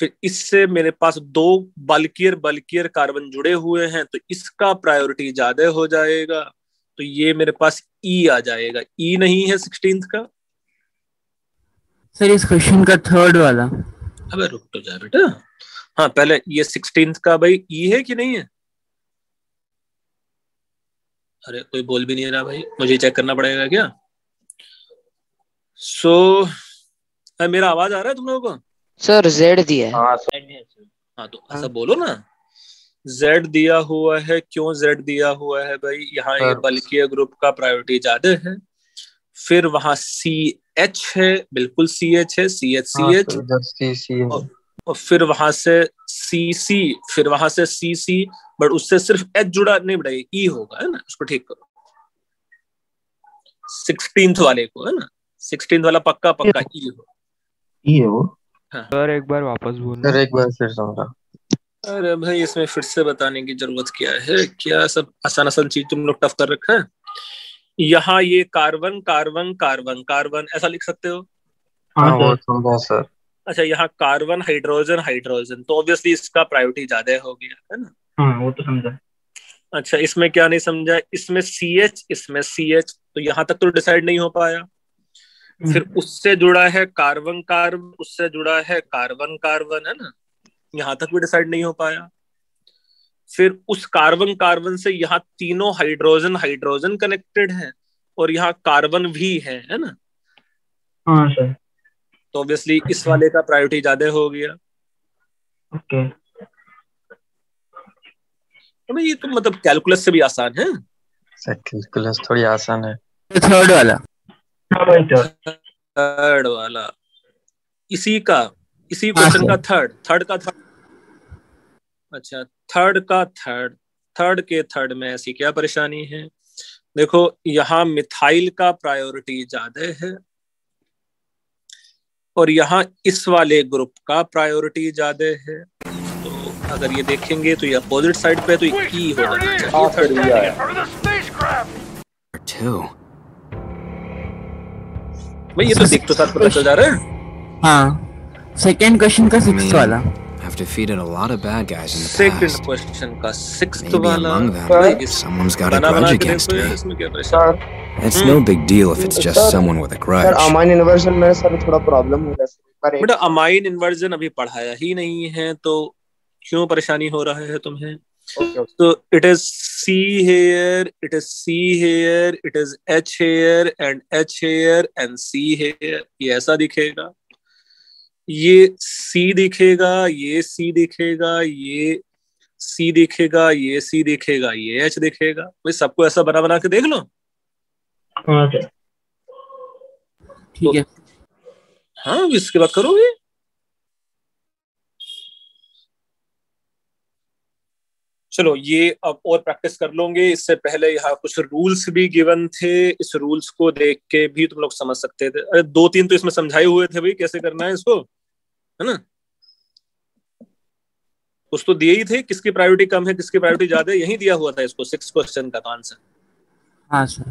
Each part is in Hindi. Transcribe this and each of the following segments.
फिर इससे मेरे पास दो बल्कियर बल्कियर कार्बन जुड़े हुए हैं, तो इसका प्रायोरिटी ज्यादा हो जाएगा, तो ये मेरे पास ई आ जाएगा। ई नहीं है 16th का? सर इस क्वेश्चन का थर्ड वाला। अबे रुक तो जा बेटा। हाँ पहले ये 16th का भाई ई है कि नहीं है? अरे कोई बोल भी नहीं रहा भाई, मुझे चेक करना पड़ेगा क्या? सो मेरा आवाज आ रहा है तुम लोगों को? सर जेड दिया है। हाँ तो ऐसा बोलो ना, जेड दिया हुआ है। क्यों जेड दिया हुआ है भाई? यहाँ ये बल्किया ग्रुप का प्रायोरिटी ज्यादा है। फिर वहां सी एच है, बिल्कुल सी एच है, सी एच सी एच, और फिर वहां से सी सी, फिर वहां से सी सी, बट उससे सिर्फ एच जुड़ा नहीं बेटा, ई होगा, है ना? उसको ठीक करो। 16th वाले को, है ना? 16th वाला पक्का पक्का ई हो, ई है वो। हाँ। सर एक बार वापस बोलना। सर एक बार फिर समझा। अरे भाई इसमें फिर से बताने की जरूरत क्या है? क्या सब आसान आसान चीज तुम लोग टफ कर रखा है। यहाँ ये कार्बन कार्बन कार्बन कार्बन ऐसा लिख सकते हो। हाँ वो समझा सर। अच्छा, यहाँ कार्बन हाइड्रोजन हाइड्रोजन, तो ऑब्वियसली इसका प्रायोरिटी ज्यादा हो गया, है ना? हाँ वो तो समझा। अच्छा, इसमें क्या नहीं समझा? इसमें सी एच, इसमें सी एच, तो यहाँ तक तो डिसाइड नहीं हो पाया। फिर उससे जुड़ा है कार्बन कार्बन, उससे जुड़ा है कार्बन कार्बन, है ना? यहाँ तक भी डिसाइड नहीं हो पाया। फिर उस कार्बन कार्बन से यहाँ तीनों हाइड्रोजन हाइड्रोजन कनेक्टेड है, और यहाँ कार्बन भी है ना? हाँ सर। तो ऑब्वियसली इस वाले का प्रायोरिटी ज्यादा हो गया। ओके। तो ये तो मतलब कैलकुलस से भी आसान है। सर कैलकुलस थोड़ी आसान है। थर्ड वाला। थर्ड वाला इसी क्वेश्चन का थर्ड का थर्ड। अच्छा, थर्ड के थर्ड में ऐसी क्या परेशानी है? देखो यहाँ मिथाइल का प्रायोरिटी ज्यादा है, और यहाँ इस वाले ग्रुप का प्रायोरिटी ज्यादा है। तो अगर ये देखेंगे तो ये अपोजिट साइड पे, तो ई हो जाना चाहिए। भाई ये तो देख तो साथ पता चल जा रहा है। हाँ सेकंड क्वेश्चन का 6th वाला। I've defeated a lot of bad guys in the Second past. question का 6th Maybe वाला। among them, someone's got a grudge against me. It's no big deal if it's just someone with a grudge. Sir amine inversion में सर थोड़ा प्रॉब्लम हो रहा है। बेटा अमाइन इन्वर्जन अभी पढ़ाया ही नहीं है, तो क्यों परेशानी हो रहा है तुम्हें? तो it is C here, it is C here, it is H here and H here and C here। ये ऐसा दिखेगा, ये C दिखेगा, ये C दिखेगा, ये C दिखेगा, ये C दिखेगा, ये H दिखेगा। भाई सबको ऐसा बना बना के देख लो। ठीक है। हाँ इसके बाद करोगे। चलो ये अब और प्रैक्टिस कर लोगे। इससे पहले यहाँ कुछ रूल्स भी गिवन थे, इस रूल्स को देख के भी तुम लोग समझ सकते थे। अरे 2-3 तो इसमें समझाए हुए थे भाई, कैसे करना है इसको, है ना? कुछ तो दिए ही थे, किसकी प्रायोरिटी कम है किसकी प्रायोरिटी ज्यादा है, यही दिया हुआ था इसको 6 क्वेश्चन का आंसर। हाँ सर।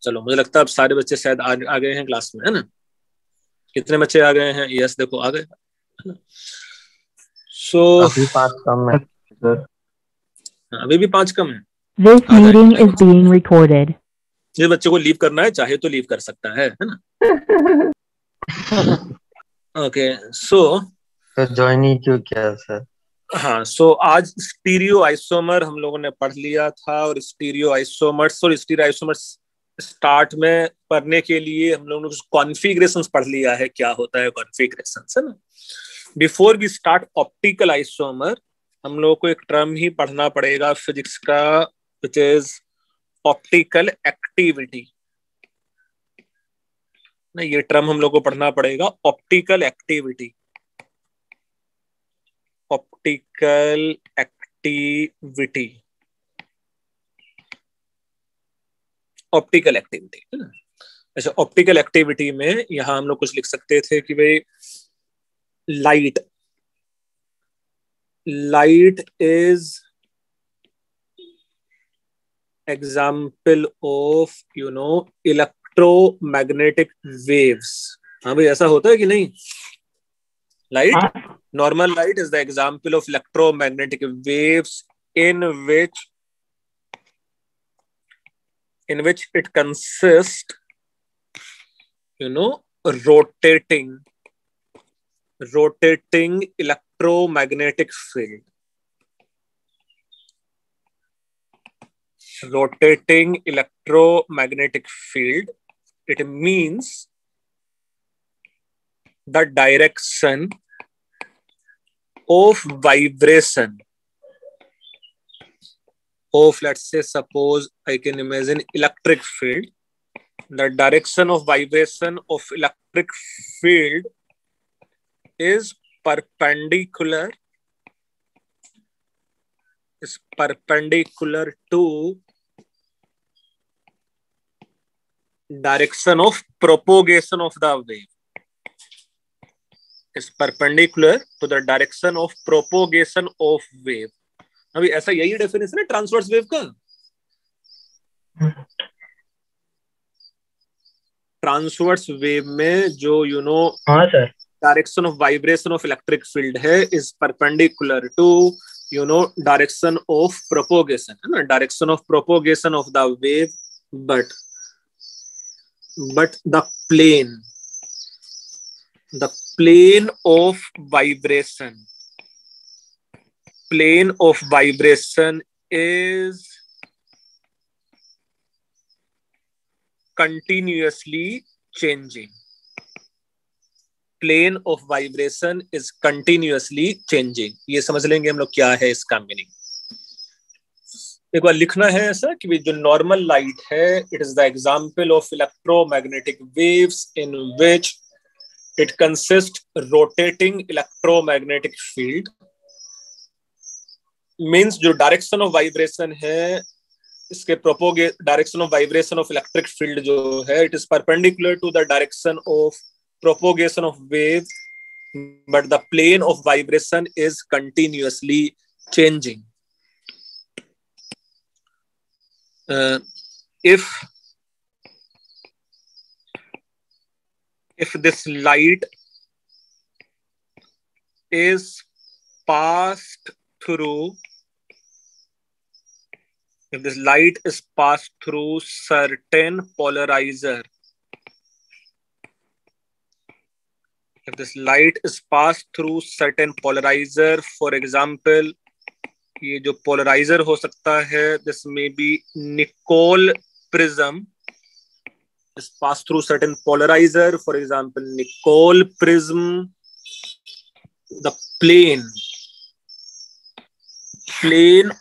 चलो मुझे लगता है अब सारे बच्चे शायद आ गए हैं क्लास में, है ना? कितने बच्चे आ गए हैं? यस देखो आ गए, है ना? सो अभी 5 कम है सर। अभी भी 5 कम है। This meeting is being recorded. जिस बच्चे को लीव करना है चाहे तो लीव कर सकता है ना? ओके सो ज्वाइन ही क्यों किया सर? हाँ सो आज स्टीरियो आइसोमर हम लोगों ने पढ़ लिया था, और स्टीरियो आइसोमर्स स्टार्ट में पढ़ने के लिए हम लोगों ने कॉन्फ़िगरेशंस पढ़ लिया है। क्या होता है कॉन्फ़िगरेशंस, है ना? Before we start optical isomer हम लोगों को एक टर्म ही पढ़ना पड़ेगा फिजिक्स का, विच इज ऑप्टिकल एक्टिविटी। ना ये टर्म हम लोग को पढ़ना पड़ेगा, optical activity. Optical activity, optical activity, है ना? अच्छा, ऑप्टिकल एक्टिविटी में यहां हम लोग कुछ लिख सकते थे कि भाई light is example of electromagnetic waves। हाँ भाई ऐसा होता है कि नहीं? Light, normal light is the example of electromagnetic waves in which it consists, rotating electromagnetic field. Rotating electromagnetic field, it means the direction of vibration of, let's say, suppose I can imagine electric field. The direction of vibration of electric field is perpendicular to direction of propagation of the wave. Is perpendicular to the direction of propagation of wave. अभी ऐसा यही डेफिनेशन है ट्रांसवर्स वेव का. ट्रांसवर्स वेव में जो हाँ sir, direction of vibration of electric field है is perpendicular to direction of propagation, है ना, direction of propagation of the wave, but the plane of vibration is continuously changing. Plane of vibration is continuously changing. ये समझ लेंगे हम लोग क्या है इसका मीनिंग. एक बार लिखना है ऐसा कि जो नॉर्मल लाइट है, it is the example of electromagnetic waves in which it consists rotating electromagnetic field. Means जो डायरेक्शन ऑफ वाइब्रेशन है, इसके direction of vibration of electric field जो है, it is perpendicular to the direction of propagation of wave, but the plane of vibration is continuously changing. If this light is passed through certain polarizer, for example, ये जो polarizer हो सकता है, this may be Nicol prism is passed through certain polarizer, for example Nicol prism. The plane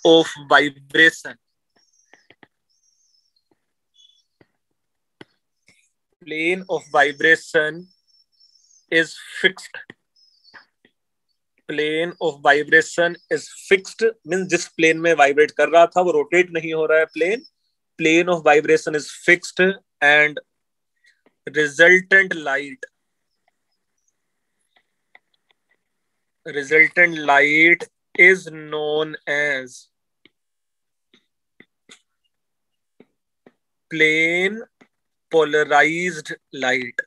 of vibration is fixed. Plane of vibration is fixed means जिस plane में vibrate कर रहा था वो rotate नहीं हो रहा है. Plane of vibration is fixed and resultant light is known as plane polarized light.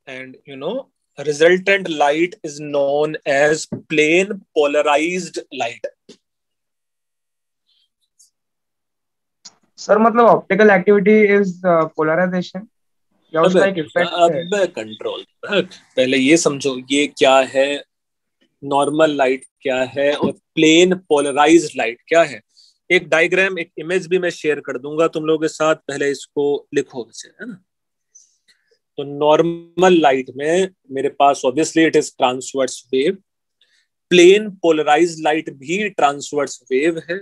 And resultant light is known as plane polarized light. Sir मतलब ऑप्टिकल एक्टिविटी इज पोलराइजेशन या उसका एक इफेक्ट है? अब कंट्रोल, पहले ये समझो ये क्या है, नॉर्मल लाइट क्या है और प्लेन पोलराइज्ड लाइट क्या है. एक डायग्राम, एक इमेज भी मैं शेयर कर दूंगा तुम लोगों के साथ, पहले इसको लिखो वैसे, है ना. तो नॉर्मल लाइट में मेरे पास obviously it is transverse wave. Plane polarised light भी ट्रांसवर्स वेव है.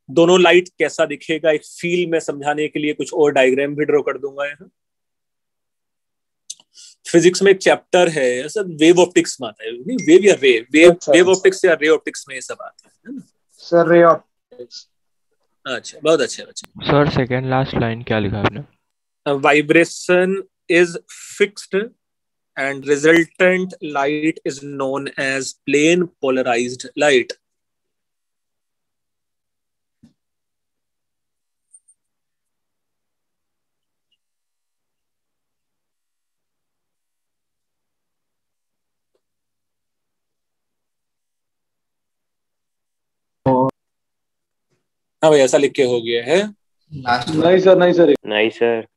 दोनों लाइट कैसा दिखेगा एक फील में समझाने के लिए कुछ और डायग्राम भी ड्रॉ कर दूंगा यहाँ. फिजिक्स में एक चैप्टर है ऐसा, वेव ऑप्टिक्स में आता है. वेव या वेव ऑप्टिक्स या रे ऑप्टिक्स में ये सब आता है ना सर? Ray optics. अच्छा, बहुत अच्छे बच्चे. सर सेकंड लास्ट लाइन क्या लिखा आपने? Vibration is fixed and resultant light is known as plane polarised light. हाँ भाई ऐसा लिख के हो गया है। नहीं सर, नहीं सर। नहीं सर।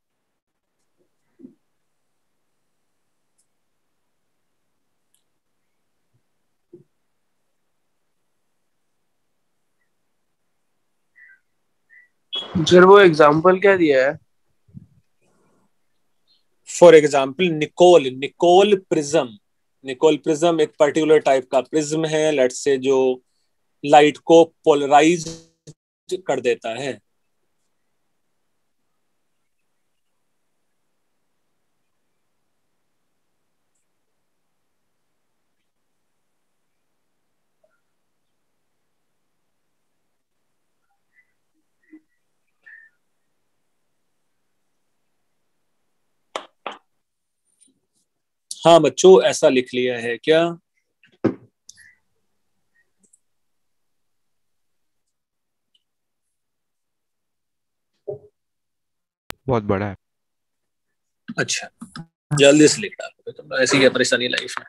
सर वो एग्जांपल क्या दिया है? फॉर एग्जाम्पल निकोल प्रिज्म एक पर्टिकुलर टाइप का प्रिज्म है, लेट्स से जो लाइट को पोलराइज कर देता है। हाँ बच्चों ऐसा लिख लिया है क्या? बहुत बड़ा है। अच्छा जल्दी से लिख डालोगे तुम, ऐसी क्या परेशानी लाइफ में।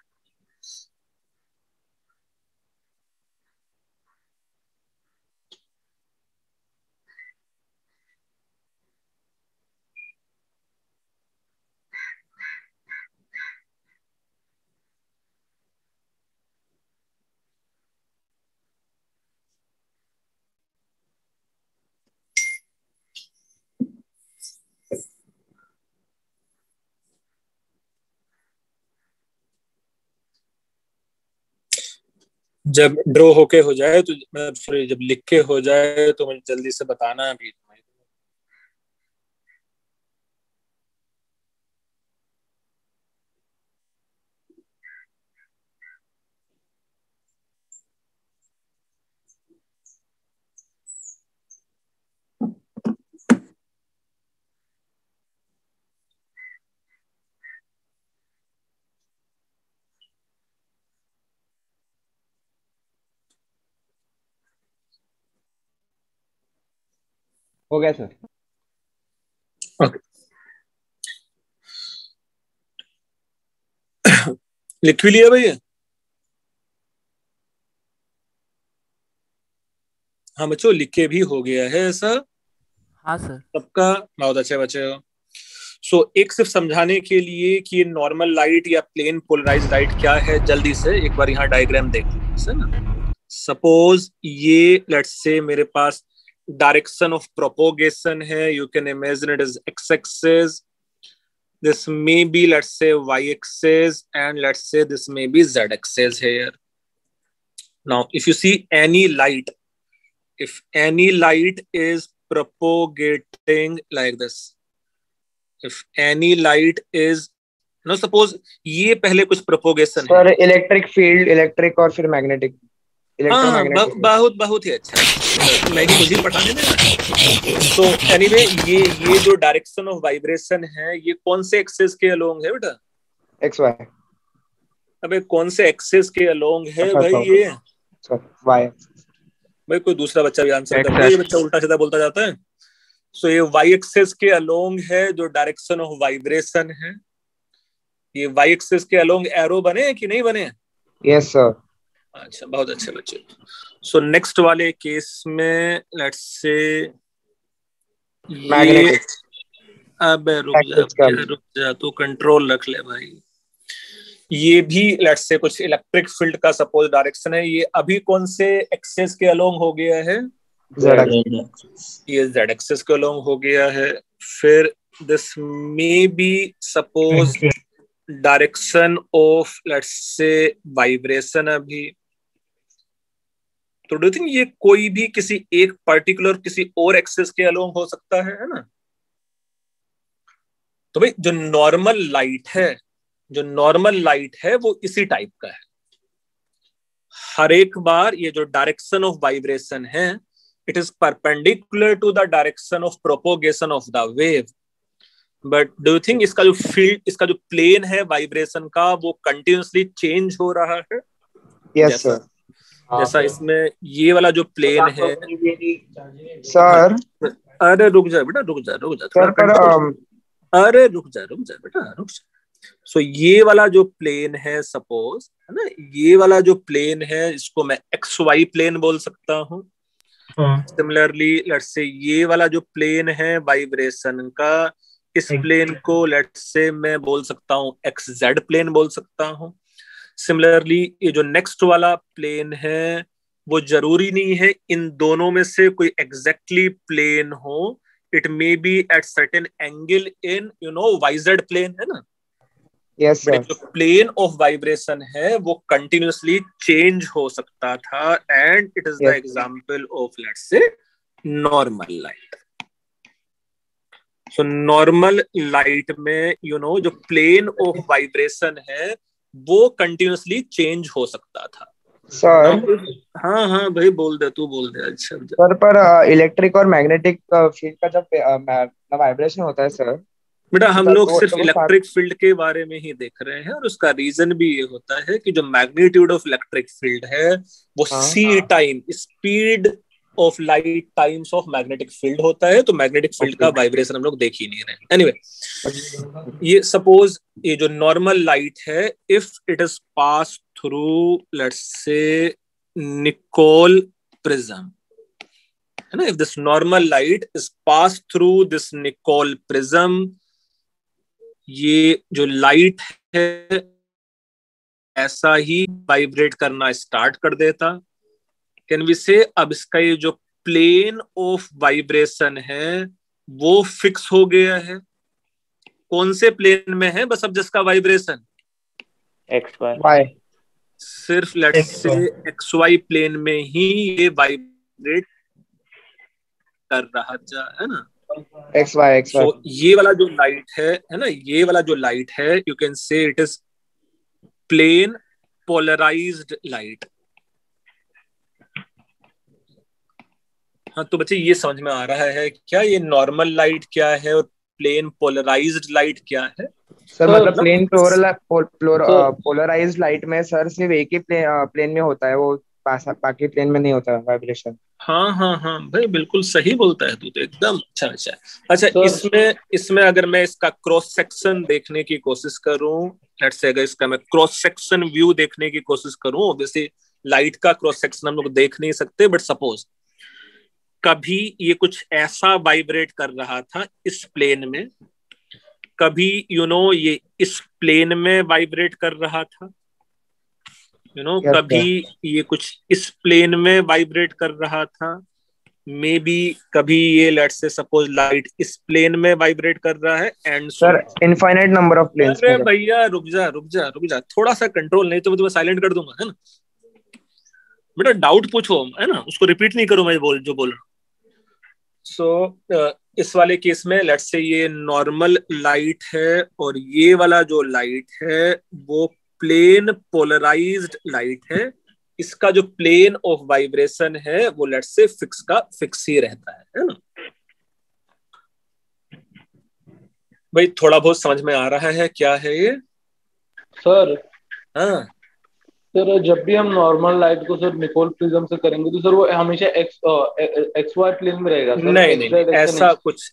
जब ड्रॉ होके हो जाए तो मतलब सॉरी जब लिख के हो जाए तो मुझे जल्दी से बताना अभी। हो गया सर। ओके लिख भी लिया भैया? हाँ बच्चों लिख के भी हो गया है ऐसा हाँ सर। सबका? बहुत अच्छे बच्चे हो। सो एक सिर्फ समझाने के लिए कि नॉर्मल लाइट या प्लेन पोलराइज लाइट क्या है, जल्दी से एक बार यहाँ डायग्राम देख लीजिए ना। सपोज ये लेट्स से मेरे पास डायरेक्शन ऑफ प्रोपोगेशन है, you can imagine it is x axis, this may be let's say y axis, and let's say this may be z axis here. Now if you see any light, if any light is propagating like this, if any light is no suppose ये पहले कुछ propagation sir electric field, electric और फिर मैग्नेटिक, इलेक्ट्रोमैग्नेटिक। बहुत ही अच्छा, मैगी मुझे पढ़ाने में। तो एनीवे ये जो डायरेक्शन ऑफ वाइब्रेशन है ये कौन से एक्सिस के अलोंग है बेटा? X Y. अबे कौन से एक्सिस के अलोंग है भाई ये? वाई। भाई कोई दूसरा बच्चा भी आंसर कर दे, ये बच्चा उल्टा सीधा बोलता जाता है। सो ये वाई एक्सिस के अलोंग है जो डायरेक्शन ऑफ वाइब्रेशन है। ये वाई एक्सिस के अलोंग एरो बने कि नहीं बने? Yes sir. अच्छा बहुत अच्छे बच्चे। सो नेक्स्ट वाले केस में लेट्स से ये अबे रुक जा तू कंट्रोल रख ले भाई। ये भी लेट्स से कुछ इलेक्ट्रिक फील्ड का सपोज डायरेक्शन है, ये अभी कौन से एक्सिस के अलोंग हो गया है? ये जेड एक्सिस के अलोंग हो गया है। फिर this may be suppose direction of let's से वाइब्रेशन अभी। तो डू यू थिंक ये कोई भी किसी एक पर्टिकुलर किसी और एक्सिस के अलोंग हो सकता है ना? तो भाई जो नॉर्मल लाइट है वो इसी टाइप का है। हर एक बार ये जो डायरेक्शन ऑफ वाइब्रेशन है it is perpendicular to the direction of propagation of the wave. But do you think इसका जो फील्ड, इसका जो प्लेन है वाइब्रेशन का वो कंटिन्यूसली चेंज हो रहा है? Yes sir. जैसा इसमें ये वाला जो प्लेन है सर। अरे रुक जा बेटा, रुक जा अरे रुक जा बेटा रुक जा। सो ये वाला जो प्लेन है सपोज है ना, ये वाला जो प्लेन है इसको मैं एक्स वाई प्लेन बोल सकता हूँ। सिमिलरली लेट्स से ये वाला जो प्लेन है वाइब्रेशन का, इस प्लेन को लेट्स से मैं बोल सकता हूँ XZ प्लेन बोल सकता हूँ। सिमिलरली ये जो नेक्स्ट वाला प्लेन है वो जरूरी नहीं है इन दोनों में से कोई एग्जैक्टली प्लेन हो, it may be at certain angle in YZ plane है ना। Yes sir. जो प्लेन ऑफ वाइब्रेशन है वो कंटिन्यूअसली चेंज हो सकता था and it is the example of let's say normal light. So normal light में जो प्लेन ऑफ वाइब्रेशन है वो कंटिन्यूअसली चेंज हो सकता था। सर हाँ भाई बोल दे, तू बोल दे। अच्छा सर, पर इलेक्ट्रिक और मैग्नेटिक फील्ड का जब वाइब्रेशन होता है सर, बेटा हम लोग सिर्फ इलेक्ट्रिक फील्ड के बारे में ही देख रहे हैं और उसका रीजन भी ये होता है कि जो मैग्नीट्यूड ऑफ इलेक्ट्रिक फील्ड है वो c time speed of light times of magnetic field होता है, तो मैग्नेटिक फील्ड का वाइब्रेशन हम लोग देख ही नहीं रहे। एनीवे ये सपोज ये जो नॉर्मल लाइट है, if it is pass through let's say Nicol prism है ना, if this normal light is pass through this Nicol prism, ये जो लाइट है ऐसा ही वाइब्रेट करना स्टार्ट कर देता। कैन वी से अब इसका ये जो प्लेन ऑफ वाइब्रेशन है वो फिक्स हो गया है। कौन से प्लेन में है? बस अब जिसका वाइब्रेशन XY, सिर्फ लेट्स से XY प्लेन में ही ये वाइब्रेट कर रहा है ना, XY। So, ये वाला जो लाइट है ना, ये वाला जो लाइट है you can say it is plane polarised light. हाँ तो बच्चे ये समझ में आ रहा है क्या ये नॉर्मल लाइट क्या है और प्लेन पोलराइज्ड लाइट क्या है? सर मतलब प्लेन पोलराइज्ड लाइट में सर सिर्फ एक ही प्लेन में होता है, वो बाकी प्लेन में नहीं होता वाइब्रेशन। हाँ भाई बिल्कुल सही बोलता है तू तो एकदम। अच्छा इसमें अगर मैं इसका क्रॉस सेक्शन देखने की कोशिश करूं, लेट्स से अगर इसका मैं क्रॉस सेक्शन व्यू देखने की कोशिश करूं, ऑब्वियसली लाइट का क्रॉस सेक्शन हम लोग देख नहीं सकते, बट सपोज कभी ये कुछ ऐसा वाइब्रेट कर रहा था इस प्लेन में, कभी ये इस प्लेन में वाइब्रेट कर रहा था, कभी ये कुछ इस प्लेन में वाइब्रेट कर रहा था, मे बी कभी ये लेट्स से सपोज लाइट इस प्लेन में वाइब्रेट कर रहा है and sir infinite number of planes. अरे भैया रुक जा, थोड़ा सा कंट्रोल, नहीं तो मैं तुम्हें साइलेंट कर दूंगा है ना। बेटा डाउट पूछो है ना, उसको रिपीट नहीं करो मैं जो बोल रहा हूँ। इस वाले केस में लेट्स से ये नॉर्मल लाइट है और ये वाला जो लाइट है वो प्लेन पोलराइज्ड लाइट है। इसका जो प्लेन ऑफ वाइब्रेशन है वो लेट्स से फिक्स ही रहता है ना भाई। थोड़ा बहुत समझ में आ रहा है क्या है ये सर? हाँ सर जब भी हम नॉर्मल लाइट को सर निकोल प्रिज्म से करेंगे तो सर वो हमेशा XY प्लेन में रहेगा सर? नहीं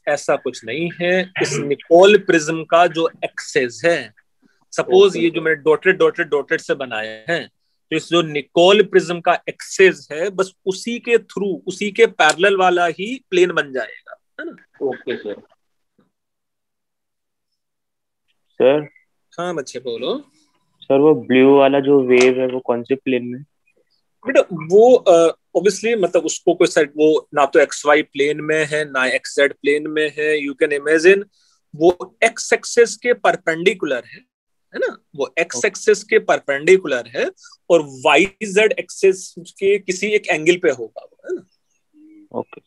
ऐसा कुछ नहीं है। इस निकोल प्रिज्म का जो एक्सेस है, सपोज ये जो मैंने डॉटेड से बनाए हैं, तो इस जो निकोल प्रिज्म का एक्सेस है बस उसी के थ्रू, उसी के पैरेलल वाला ही प्लेन बन जाएगा है ना। Okay sir. सर हाँ बच्चे बोलो। सर वो ब्लू वाला जो वेव है वो कौन से प्लेन में? बेटा वो ऑब्वियसली मतलब उसको कोई साइड वो ना तो XY प्लेन में है ना XZ प्लेन में है। यू कैन इमेजिन वो एक्स एक्सेस के परपेंडिकुलर है ना, वो एक्स एक्सेस के परपेंडिकुलर है और YZ एक्सेस के किसी एक एंगल पे होगा है ना। ओके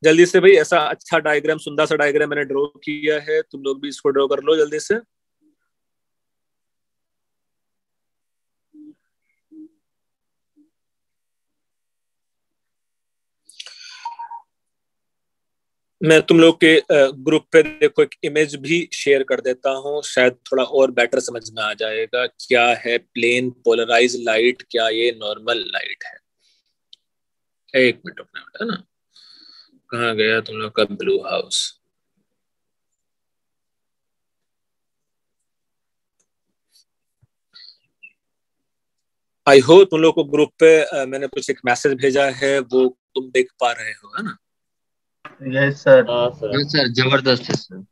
जल्दी से भाई ऐसा अच्छा डायग्राम, सुंदर सा डायग्राम मैंने ड्रॉ किया है, तुम लोग भी इसको ड्रॉ कर लो जल्दी से। मैं तुम लोग के ग्रुप पे देखो एक इमेज भी शेयर कर देता हूँ, शायद थोड़ा और बेटर समझ में आ जाएगा क्या है प्लेन पोलराइज लाइट, क्या ये नॉर्मल लाइट है। एक मिनट अपना है ना, कहाँ गया तुम लोग का ब्लू हाउस? आई होप तुम लोग को ग्रुप पे मैंने कुछ एक मैसेज भेजा है, वो तुम देख पा रहे हो, है ना? Yes sir. हाँ सर। यस सर, जबरदस्त है सर।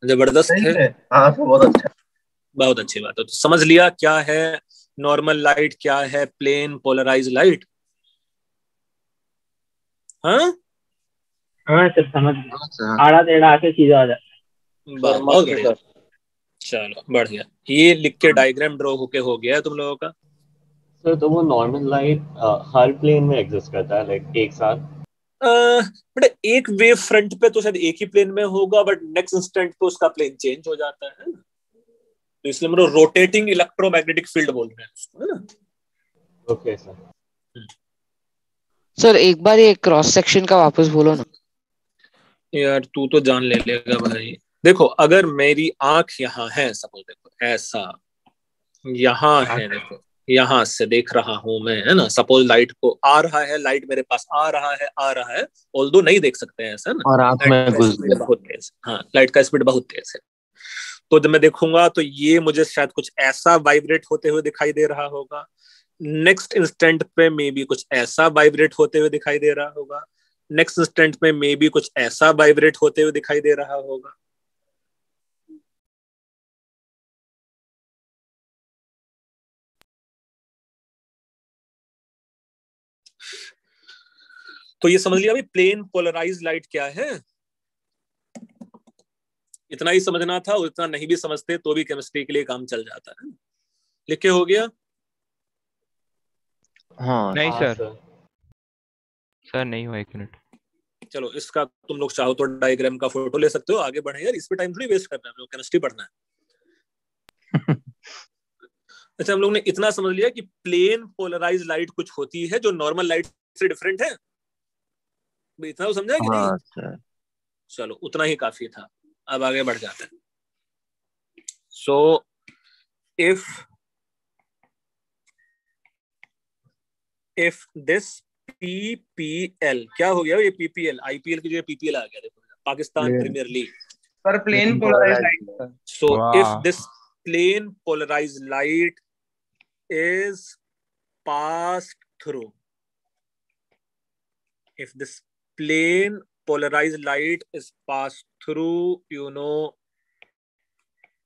जबरदस्त सही है, है। हाँ सर, बहुत अच्छा। बहुत अच्छी बात है। तो समझ लिया क्या है नॉर्मल लाइट, क्या है प्लेन पोलराइज लाइट? हाँ हाँ सर, समझ गए। हाँ सर। आड़ा टेढ़ा आके सीधा आ जाता सर बहुत मस्त है बढ़िया, सर। चलो बढ़िया। ये लिख के डायग्राम ड्रॉ होके हो गया है तुम लोगों का। सर। तो वो नॉर्मल लाइट हर प्लेन में एग्जिस्ट करता है, लाइक एक साथ? बट एक वेव फ्रंट पे तो शायद एक ही प्लेन में होगा, बट नेक्स्ट इंस्टेंट पे उसका प्लेन चेंज हो जाता है ना? तो इसलिए हम लोग रोटेटिंग इलेक्ट्रोमैग्नेटिक फील्ड बोल रहे हैं उसको, है ना? Okay sir. सर एक बार ये क्रॉस सेक्शन का वापस बोलो ना। यार तू तो जान ले लेगा भाई। देखो अगर मेरी आंख यहाँ है, सपोज देखो ऐसा यहाँ है, देखो यहाँ से देख रहा हूं मैं, है ना? सपोज लाइट को आ रहा है, लाइट मेरे पास आ रहा है, आ रहा है, ऑल्दो नहीं देख सकते हैं ऐसा ना, और आंख में घुस गया। बहुत तेज, हाँ लाइट का स्पीड बहुत तेज है। तो जब मैं देखूंगा तो ये मुझे शायद कुछ ऐसा वाइब्रेट होते हुए दिखाई दे रहा होगा, नेक्स्ट इंस्टेंट पे मे बी कुछ ऐसा वाइब्रेट होते हुए दिखाई दे रहा होगा, नेक्स्ट इंस्टेंट में मे बी कुछ ऐसा वाइब्रेट होते हुए दिखाई दे रहा होगा। तो ये समझ लिया भाई प्लेन पोलराइज लाइट क्या है। इतना ही समझना था, और इतना नहीं भी समझते तो भी केमिस्ट्री के लिए काम चल जाता है। लिख के हो गया? हाँ नहीं हाँ सर, सर नहीं हुआ, 1 मिनट। चलो इसका तुम लोग चाहो तो डायग्राम का फोटो ले सकते हो, आगे बढ़े यार, इस पे टाइम थोड़ी वेस्ट करना है, हम लोग केमिस्ट्री पढ़ना है। अच्छा हम लोग ने इतना समझ लिया कि प्लेन पोलराइज लाइट कुछ होती है जो नॉर्मल लाइट से डिफरेंट है, इतना तो समझा कि नहीं? हाँ सर। चलो उतना ही काफी था, अब आगे बढ़ जाते हैं। सो इफ दिस पीपीएल, क्या हो गया ये पीपीएल? आईपीएल की जो पीपीएल आ गया, देखो Pakistan premier league. Sir plane polarize light sir. So if वाह। this plane polarized light is passed through, if this plane polarized light is passed through, you know,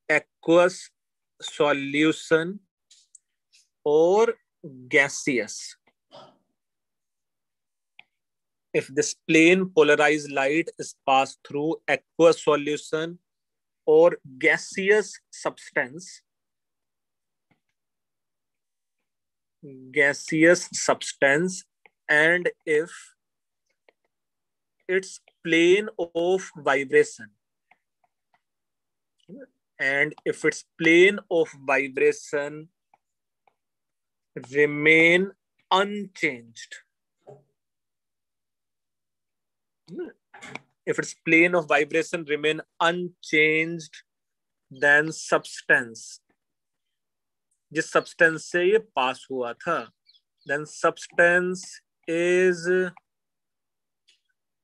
aqueous solution or gaseous. If this plane polarized light is passed through aqueous solution or gaseous substance, and if its plane of vibration, remain unchanged, if its plane of vibration remain unchanged, then substance, जिस सब्सटेंस से ये पास हुआ था, then substance is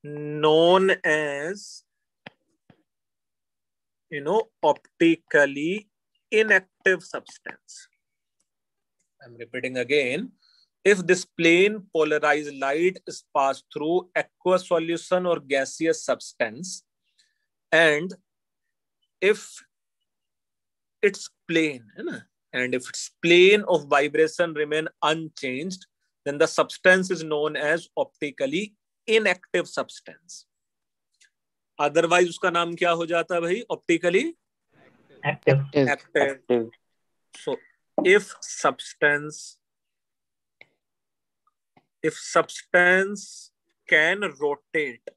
known as, you know, optically inactive substance. I'm repeating again. If this plane polarized light is passed through aqueous solution or gaseous substance, and if its plane, and if its plane of vibration remain unchanged, then the substance is known as optically inactive substance. Otherwise उसका नाम क्या हो जाता है भाई? Optically active. So if substance can rotate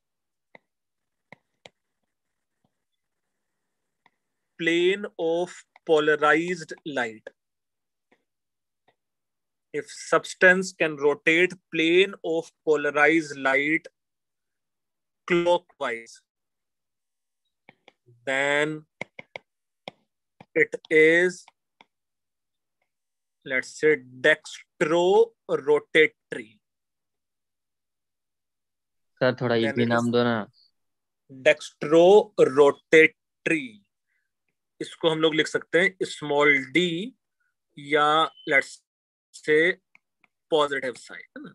plane of polarized light, if substance can rotate plane of polarized light clockwise, then it is, let's say, dextrorotatory. Sir थोड़ा इजी नाम दो ना। डेक्स्ट्रोरोटेटरी, इसको हम लोग लिख सकते हैं स्मॉल डी या let's say positive sign.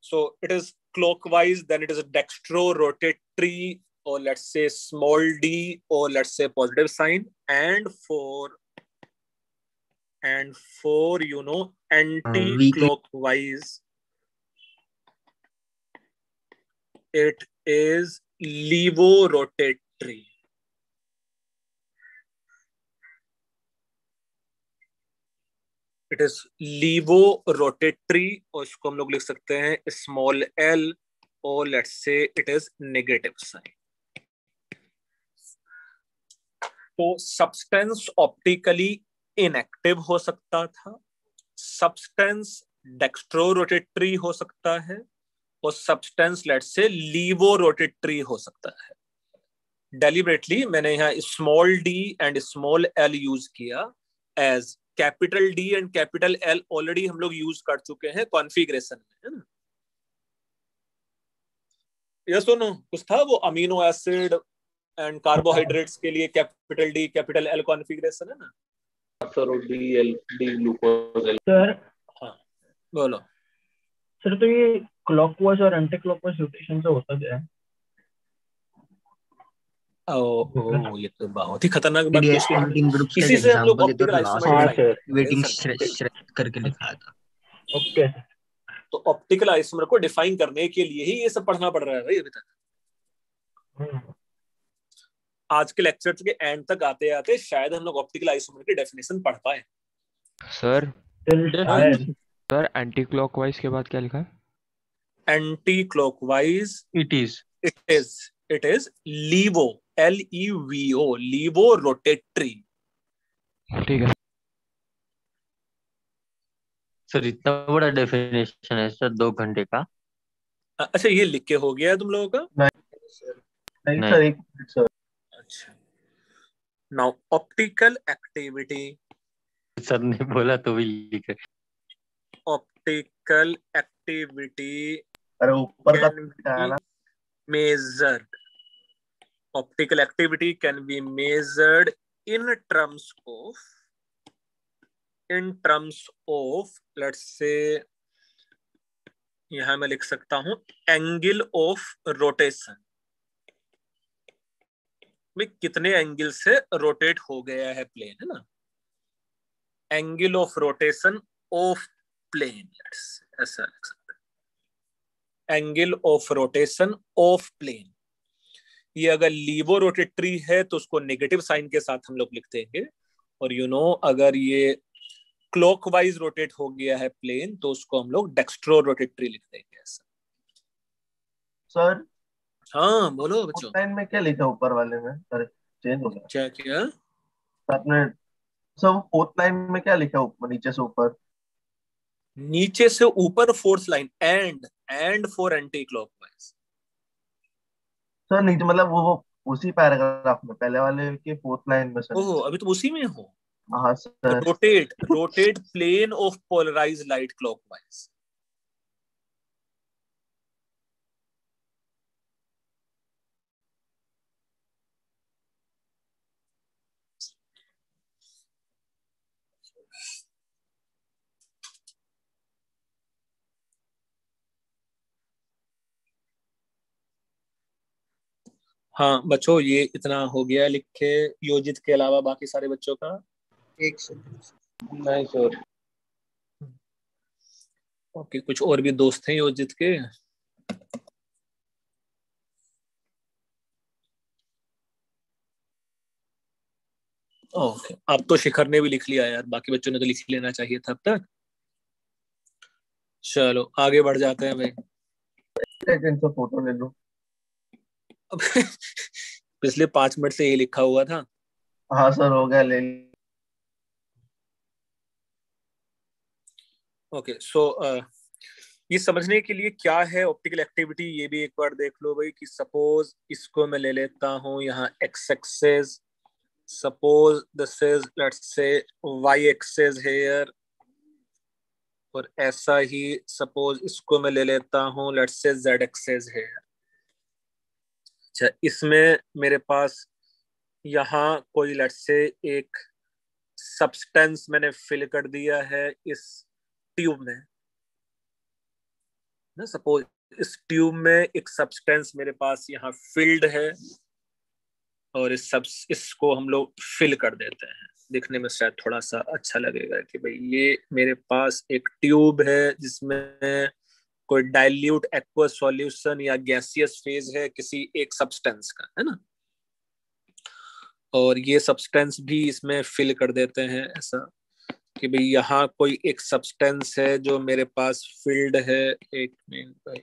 So it is clockwise, then it is a dextro-rotatory, or let's say small d, or let's say positive sign. And for anti-clockwise, it is levorotatory. It is levorotatory, और इसको हम लोग लिख सकते हैं small l, or let's say it is negative sign. तो सब्सटेंस ऑप्टिकली इनएक्टिव हो सकता था, सब्सटेंस डेक्स्ट्रोरोटेटरी हो सकता है, और सब्सटेंस लेट्स से लीवोरोटेटरी हो सकता है. डेलिबरेटली मैंने यहाँ small D and small L use किया, as capital D and capital L already हम लोग यूज कर चुके हैं कॉन्फ़िगरेशन में, है ना. यस और नो? कुछ था वो अमीनो एसिड एंड कार्बोहाइड्रेट्स के लिए capital D capital L configuration है ना. Sir D L D glucose L. Sir हाँ बोलो सर, तो ये क्लॉकवाइज और एंटी क्लॉकवाइज रोटेशन से होता क्या है? ओ ये तो बहुत ही खतरनाक बात है. इसी से हम लोग ऑप्टिकल आइसोमर करके लिखा था. ओके, तो ऑप्टिकल आइसोमर को डिफाइन करने के लिए ही ये सब पढ़ना पड़ रहा है भाई अभी तक. आज के लेक्चर के एंड तक आते आते शायद हम लोग ऑप्टिकल आइसोमर की डेफिनेशन पढ़ पाए. सर एंटी क्लॉकवाइज के बाद क्या लिखा है? Anticlockwise it is levo, LEVO, levo rotatory. ठीक है सर. इतना बड़ा डेफिनेशन है सर 2 घंटे का? अच्छा ये लिख के हो गया है तुम लोगों का? नहीं सर, एक सर. अच्छा, नाउ ऑप्टिकल एक्टिविटी. सर ने बोला तो भी लिखे. ऑप्टिकल एक्टिविटी अरे ऊपर का measured. Optical activity can be measured in terms of let's say, यहां मैं लिख सकता हूं एंगल ऑफ रोटेशन. में कितने एंगल से रोटेट हो गया है प्लेन, है ना. Angle of rotation of plane, ऐसा लिख सकते हैं. Angle of rotation of plane. ये अगर लीवो रोटेटरी है तो उसको नेगेटिव साइन के साथ हम लोग लिख देंगे, और अगर ये क्लॉकवाइज रोटेट हो गया है प्लेन तो उसको हम लोग डेक्स्ट्रो रोटेटरी लिख देंगे. ऐसा. सर हाँ बोलो बच्चों. लाइन में क्या लिखा ऊपर वाले में? सर चेंज हो गया. क्या आपने सर फोर्थ लाइन में क्या लिखा ऊपर, नीचे से ऊपर? नीचे से ऊपर fourth line and for anti clockwise. Sir नीचे मतलब वो उसी पैराग्राफ में पहले वाले के फोर्थ लाइन में सर. ओह अभी तो उसी में हो. हाँ sir. Rotate plane of polarized light clockwise. हाँ बच्चों ये इतना हो गया लिखे. योजित के अलावा बाकी सारे बच्चों का? एक सेकंड. नहीं सर. ओके, कुछ और भी दोस्त हैं योजित के? ओके, अब तो शिखर ने भी लिख लिया यार, बाकी बच्चों ने तो लिख लेना चाहिए था अब तक. चलो आगे बढ़ जाते हैं भाई. इनसे फोटो ले लो. पिछले 5 मिनट से ये लिखा हुआ था. हाँ सर हो गया, ले. ओके सो ये समझने के लिए क्या है ऑप्टिकल एक्टिविटी ये भी एक बार देख लो भाई. कि सपोज इसको मैं ले लेता हूं यहाँ X axis, suppose this is let's say Y axis here, और ऐसा ही सपोज इसको मैं ले लेता हूं let's say Z access hair. अच्छा, इसमें मेरे पास यहाँ कोई लेट्स से एक सब्सटेंस मैंने फिल कर दिया है इस ट्यूब में. ना सपोज इस ट्यूब में एक सब्सटेंस मेरे पास यहाँ फिल्ड है और इसको हम लोग फिल कर देते हैं। दिखने में शायद थोड़ा सा अच्छा लगेगा कि भाई ये मेरे पास एक ट्यूब है जिसमें कोई डाइल्यूट एक्वस सॉल्यूशन या गैसियस फेज है किसी एक सब्सटेंस का, है ना, और ये सब्सटेंस भी इसमें फिल कर देते हैं ऐसा कि भाई यहाँ कोई एक सब्सटेंस है जो मेरे पास फिल्ड है। एक मिनट भाई,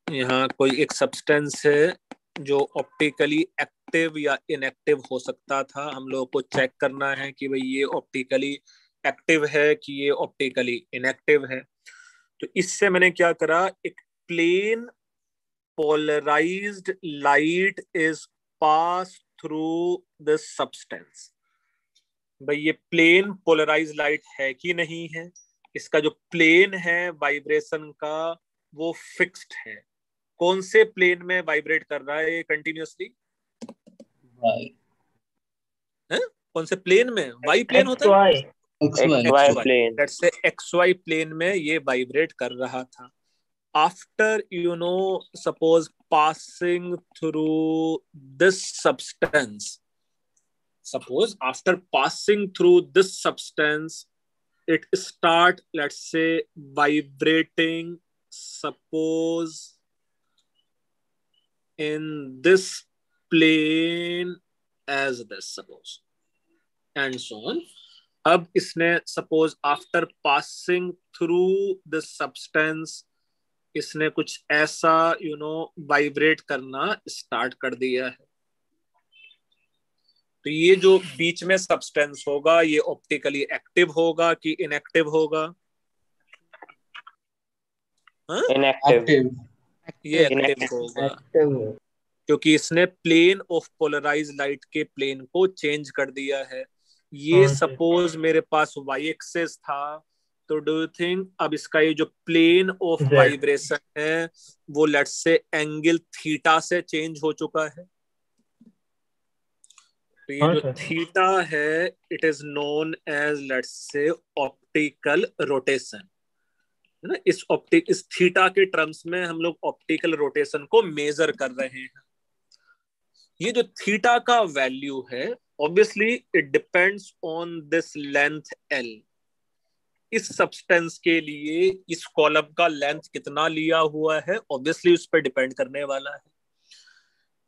यहाँ कोई एक सब्सटेंस है जो ऑप्टिकली एक्टिव या इनएक्टिव हो सकता था। हम लोगों को चेक करना है कि भाई ये ऑप्टिकली एक्टिव है कि ये ऑप्टिकली इनएक्टिव है। तो इससे मैंने क्या करा, एक plane polarised light is pass through this substance. भाई ये प्लेन पोलराइज्ड लाइट है कि नहीं है, इसका जो प्लेन है वाइब्रेशन का वो फिक्स्ड है। कौन से प्लेन में वाइब्रेट कर रहा है ये कंटिन्यूअसली? कौन से प्लेन में? वाई प्लेन होता है, XY plane. Let's say XY plane में ये वाइब्रेट कर रहा था। After suppose passing through this substance, suppose after passing through this substance it start, let's say, vibrating, suppose in this plane as this, suppose, and so on. अब इसने suppose after passing through this substance इसने कुछ ऐसा vibrate करना start कर दिया है। तो ये जो बीच में सब्सटेंस होगा ये ऑप्टिकली एक्टिव होगा कि इनएक्टिव होगा? इनएक्टिव। ये एक्टिव होगा क्योंकि इसने प्लेन ऑफ पोलराइज्ड लाइट के प्लेन को चेंज कर दिया है। ये सपोज मेरे पास वाई एक्सिस था, तो डू यू थिंक अब इसका ये जो प्लेन ऑफ वाइब्रेशन है वो लेट्स से एंगल थीटा से चेंज हो चुका है। तो ये जो थीटा है it is known as let's say optical rotation, है ना। इस थीटा के टर्म्स में हम लोग ऑप्टिकल रोटेशन को मेजर कर रहे हैं। ये जो थीटा का वैल्यू है obviously it depends on this length L। इस सब्सटेंस के लिए इस कॉलम का लेंथ कितना लिया हुआ है ऑब्वियसली उस पर डिपेंड करने वाला है।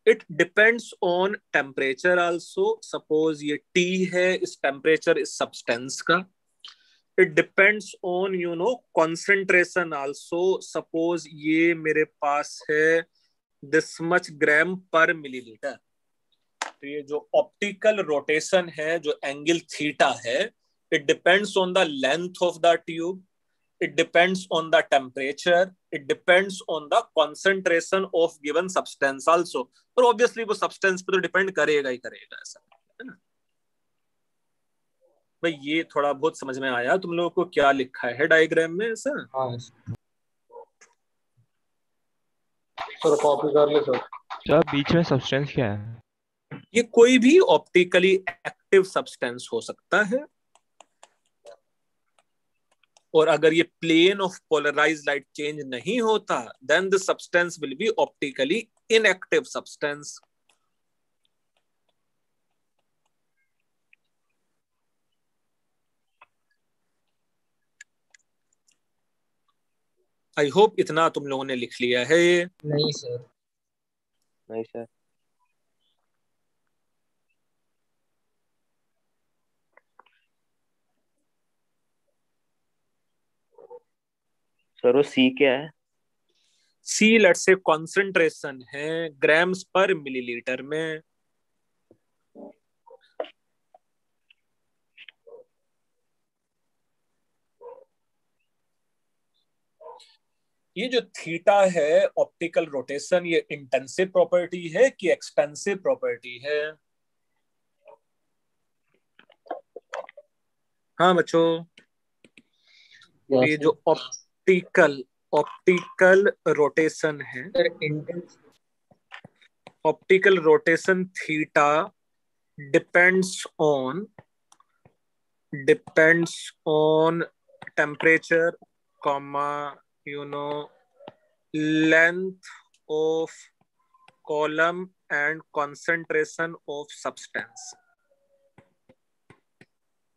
It depends on temperature also. Suppose ये T है, इस temperature इस substance का। It depends on concentration also. Suppose ये मेरे पास है this much gram per milliliter। तो ये जो optical rotation है, जो angle theta है, it depends on the length of the tube. It depends on the temperature. It depends on the concentration of given substance also. और obviously वो substance पे तो depend करेगा ही करेगा, ऐसा है ना। भाई ये थोड़ा बहुत समझ में आया तुम लोगों को क्या लिखा है डायग्राम में ऐसा? हाँ सर, कॉपी कर ले सर। तो बीच में सब्सटेंस क्या है? ये कोई भी ऑप्टिकली एक्टिव सब्सटेंस हो सकता है, और अगर ये plane of polarized light change नहीं होता then the substance will be optically inactive substance. I hope इतना तुम लोगों ने लिख लिया है ये। नहीं सर। नहीं सर। सर वो सी क्या है? सी लेट्स से कॉन्सेंट्रेशन है ग्राम्स पर मिलीलीटर में। ये जो थीटा है ऑप्टिकल रोटेशन, ये इंटेंसिव प्रॉपर्टी है कि एक्सटेंसिव प्रॉपर्टी है? हाँ बच्चों, ये जो ऑप्टिकल रोटेशन है, optical rotation theta depends on temperature, you know, length of column and concentration of substance.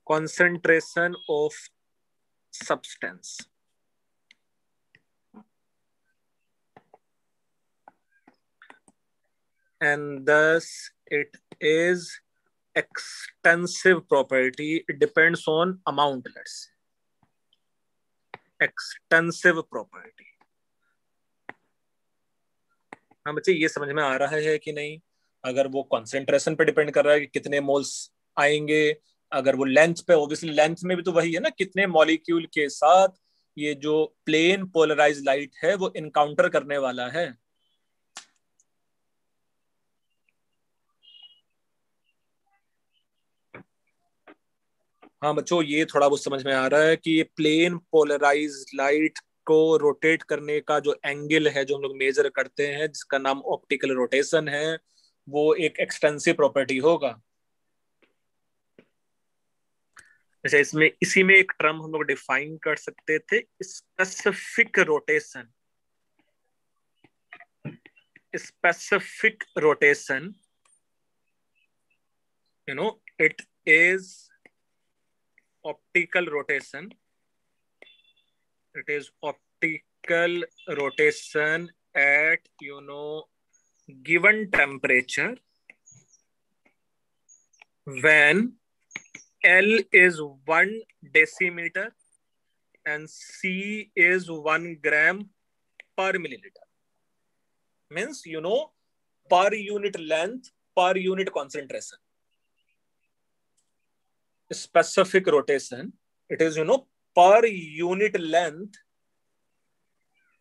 Concentration of substance. And thus it is extensive property. It depends on amount, let's say. Extensive property. हाँ बच्चे, ये समझ में आ रहा है कि नहीं? अगर वो कॉन्सेंट्रेशन पे डिपेंड कर रहा है कि कितने मोल्स आएंगे, अगर वो लेंथ पे, ऑब्वियसली लेंथ में भी तो वही है ना, कितने मॉलिक्यूल के साथ ये जो प्लेन पोलराइज लाइट है वो इनकाउंटर करने वाला है। हाँ बच्चों, ये थोड़ा बहुत समझ में आ रहा है कि ये प्लेन पोलराइज लाइट को रोटेट करने का जो एंगल है जो हम लोग मेजर करते हैं, जिसका नाम ऑप्टिकल रोटेशन है, वो एक एक्सटेंसिव प्रॉपर्टी होगा। अच्छा, इसमें इसी में एक टर्म हम लोग डिफाइन कर सकते थे, specific rotation. Specific rotation, you know, it is optical rotation. It is optical rotation at, you know, given temperature when L is 1 decimeter and C is 1 gram per milliliter. Means, you know, per unit length, per unit concentration. Specific rotation, it is, you know, per unit length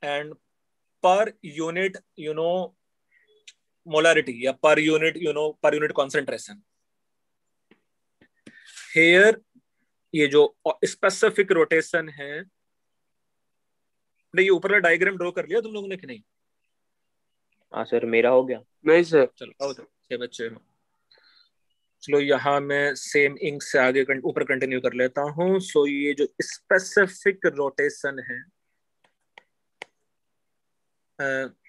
and per unit, you know, molarity, या per unit, you know, per unit concentration. Here ये जो specific rotation है, ये ऊपर का डायग्राम ड्रॉ कर लिया तुम लोगों ने कि नहीं? हाँ सर, मेरा हो गया। नहीं सर। चलो आओ तो छह बच्चे। चलो यहाँ मैं सेम इंक से आगे ऊपर कंटिन्यू कर लेता हूँ। सो ये जो स्पेसिफिक रोटेशन है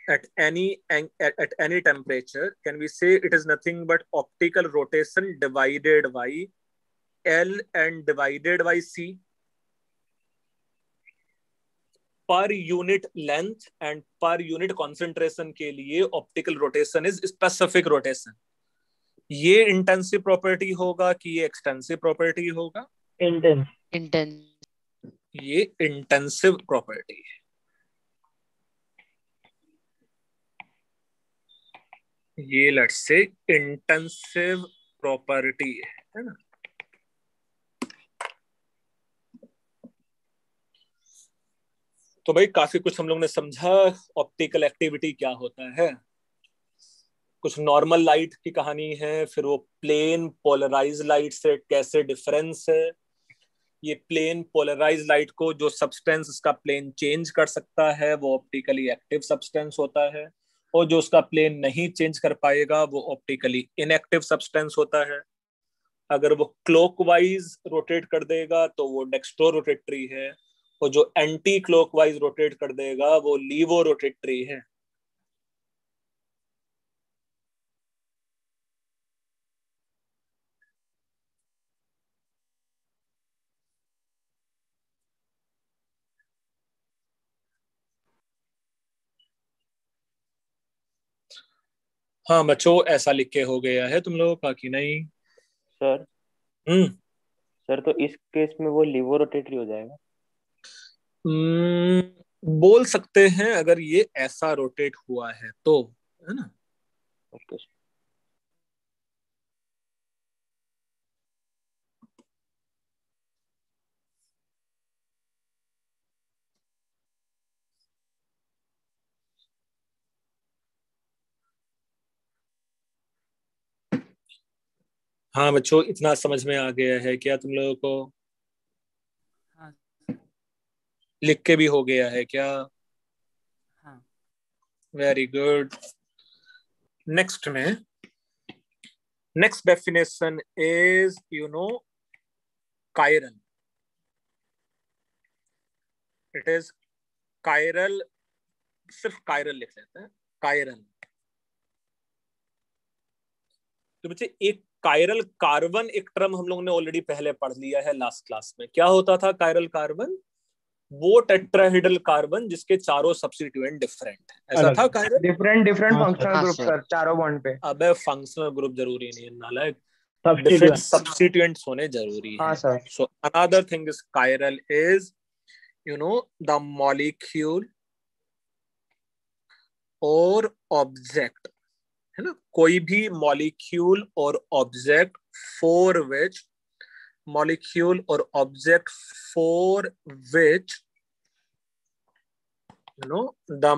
at any temperature, can we say it is nothing but optical rotation divided by L and divided by C? Per unit length and per unit concentration के लिए optical rotation is specific rotation. ये इंटेंसिव प्रॉपर्टी होगा कि ये एक्सटेंसिव प्रॉपर्टी होगा? इंटेंस। ये इंटेंसिव प्रॉपर्टी है। ये लेट्स से इंटेंसिव प्रॉपर्टी है ना। तो भाई काफी कुछ हम लोग ने समझा ऑप्टिकल एक्टिविटी क्या होता है। कुछ नॉर्मल लाइट की कहानी है, फिर वो प्लेन पोलराइज लाइट से कैसे डिफरेंस है। ये प्लेन पोलराइज लाइट को जो सब्सटेंस इसका प्लेन चेंज कर सकता है वो ऑप्टिकली एक्टिव सब्सटेंस होता है, और जो उसका प्लेन नहीं चेंज कर पाएगा वो ऑप्टिकली इनएक्टिव सब्सटेंस होता है। अगर वो क्लॉकवाइज रोटेट कर देगा तो वो डेक्स्ट्रो रोटेटरी है, और जो एंटी क्लॉकवाइज रोटेट कर देगा वो लीवो रोटेटरी है। हाँ बच्चों, ऐसा लिख के हो गया है तुम लोगों का कि नहीं? सर सर तो इस केस में वो लीवो रोटेटरी हो जाएगा? बोल सकते हैं अगर ये ऐसा रोटेट हुआ है तो, है ना। ओके। हाँ बच्चों, इतना समझ में आ गया है क्या तुम लोगों को? हाँ। लिख के भी हो गया है क्या? हाँ। Very good. नेक्स्ट में next definition is, you no, chiral. It is chiral, सिर्फ कायरल लिख लेते हैं, कायरल। तो बच्चे एक कायरल कार्बन एक टर्म हम लोगों ने ऑलरेडी पहले पढ़ लिया है लास्ट क्लास में। क्या होता था कायरल कार्बन? वो टेट्राहेड्रल कार्बन जिसके चारों सब्स्टिट्यूएंट डिफरेंट है, ऐसा था chiral. Different functional group sir, चारों बॉन्ड पे। अबे फंक्शनल ग्रुप जरूरी नहीं है नालायक, डिफरेंट सब्स्टिट्यूएंट्स होने जरूरी है। So another thing is chiral is the molecule और ऑब्जेक्ट, है ना, कोई भी मॉलिक्यूल और object for which the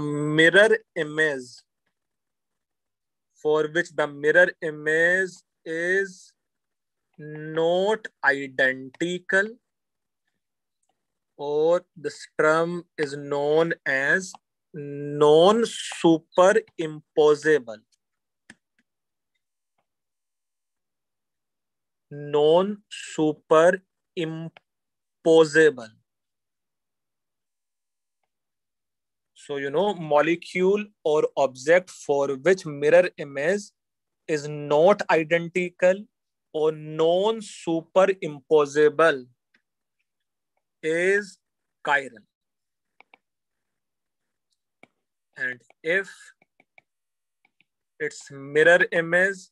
mirror image is not identical, or this term is known as non-superimposable. Non-superimposable. So, molecule or object for which mirror image is not identical or non-superimposable is chiral. And if its mirror image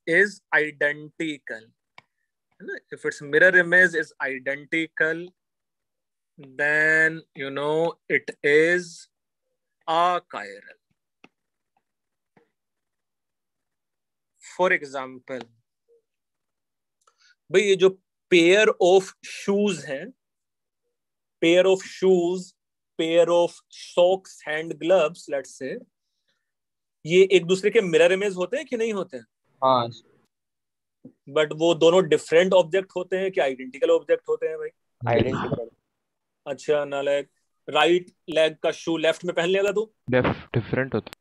is identical, if its mirror image is identical, then it is achiral. For example, भाई ये जो पेयर ऑफ शूज हैं, pair of socks, hand gloves, let's say, ये एक दूसरे के मिरर इमेज होते हैं कि नहीं होते हैं? हाँ। बट वो दोनों डिफरेंट ऑब्जेक्ट होते हैं कि आइडेंटिकल ऑब्जेक्ट होते हैं भाई? आइडेंटिकल। अच्छा नालायक, राइट लेग का शू लेफ्ट में पहन लेगा तू? डिफरेंट होता।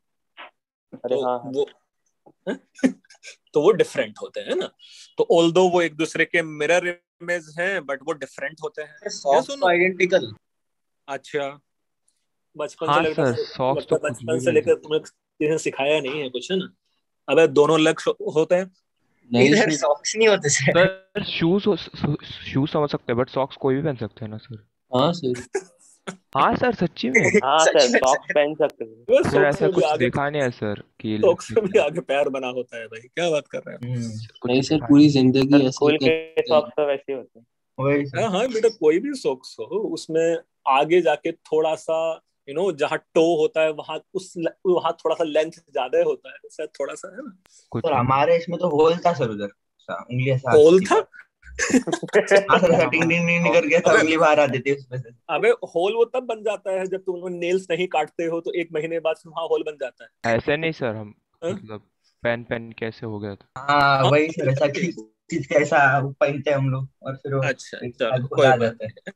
अरे हाँ। तो वो डिफरेंट होते हैं ना। तो ऑल्दो वो एक दूसरे के मिरर इमेज हैं बट वो डिफरेंट होते हैं। सॉक्स तो आइडेंटिकल। अच्छा, बचपन हाँ से लेकर बचपन से लेकर तुम्हें सिखाया नहीं है कुछ, है ना? अबे दोनों लक्ष्य होते हैं। नहीं सर, सॉक्स नहीं होते सर। शूज समझ सकते हैं बट सॉक्स कोई भी पहन सकते हैं ना सर? हाँ सर। हाँ सर, सच्ची में। हाँ सर, सॉक्स पहन सकते हैं सर। ऐसा कुछ देखा नहीं है सर कि सॉक्स में भी आगे पैर बना होता है भाई, क्या बात कर रहे हैं? नहीं सर, पूरी जिंदगी ऐसे स्कूल के सॉक्स तो वैसे होते हैं। हाँ बेटा, कोई भी सॉक्स हो उसमें आगे जाके थोड़ा सा जहाँ टो होता है वहां थोड़ा सा लेंथ ज्यादा होता है सर, थोड़ा सा, है ना? सर हमारे इसमें तो होल था सर, उधर उंगली ऐसा होल था। हाँ सर, टिंग टिंग टिंग करके उंगली बाहर आ देती है उसमें से। अबे होल वो तब बन जाता है जब तुम नेल्स नहीं काटते हो, तो 1 महीने बाद वहाँ होल बन जाता है। ऐसे नहीं सर, हम मतलब पेन कैसे हो गया था? हाँ वही सर, ऐसा चीज कैसा पहनते हैं हम लोग और फिर अच्छा चलो कोई बात नहीं।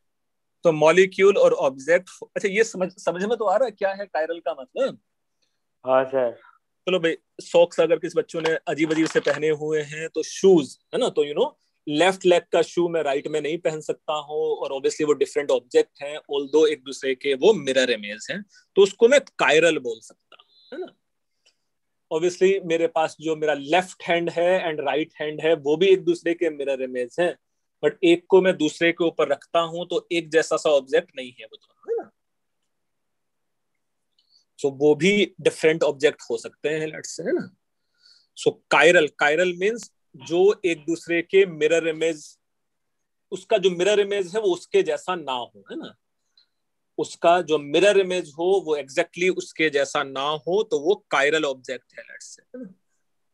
तो मॉलिक्यूल और ऑब्जेक्ट, अच्छा ये समझ में तो आ रहा है क्या है कायरल का मतलब? हाँ सर। चलो भाई, सॉक्स अगर किसी बच्चों ने अजीब अजीब से पहने हुए हैं तो शूज, है ना, तो लेफ्ट लेग का शू मैं राइट में नहीं पहन सकता हूँ, और ऑब्वियसली वो डिफरेंट ऑब्जेक्ट हैं, ऑल्दो एक दूसरे के वो मिरर इमेज हैं, तो उसको मैं कायरल बोल सकता हूँ, है ना? ऑब्वियसली मेरे पास जो मेरा लेफ्ट हैंड है एंड राइट हैंड है वो भी एक दूसरे के मिरर इमेज हैं, बट एक को मैं दूसरे के ऊपर रखता हूं तो एक जैसा सा ऑब्जेक्ट नहीं है वो दोनों, है ना? सो वो भी डिफरेंट ऑब्जेक्ट हो सकते हैं, लेट्स से, है ना? सो कायरल मींस जो एक दूसरे के मिरर इमेज, उसका जो मिरर इमेज है वो उसके जैसा ना हो, है ना? उसका जो मिरर इमेज हो वो एग्जैक्टली उसके जैसा ना हो, तो वो कायरल ऑब्जेक्ट है, लेट्स से, है ना?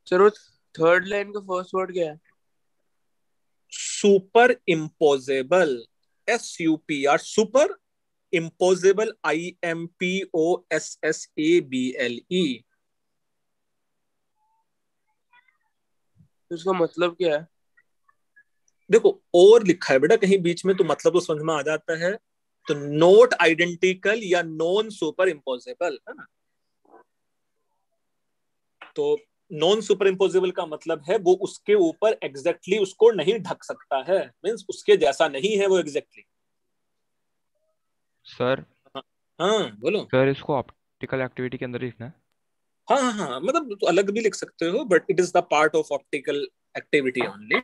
चलो थर्ड लाइन का फर्स्ट वर्ड क्या है? Super imposable, SUPR, super imposable, IMPOSSABLE। उसका मतलब क्या है? देखो और लिखा है बेटा कहीं बीच में, तो मतलब तो समझ में आ जाता है। तो नॉट आइडेंटिकल या नॉन सुपर इम्पोजेबल, है ना? तो नॉन सुपर इम्पोजेबल का मतलब है वो उसके ऊपर एग्जैक्टली उसको नहीं ढक सकता है, मीन्स उसके जैसा नहीं है वो एग्जैक्टली। सर हाँ बोलो। सर इसको ऑप्टिकल एक्टिविटी के अंदर लिखना है। हाँ हाँ हाँ, मतलब तो अलग भी लिख सकते हो, but it is the part of optical activity only.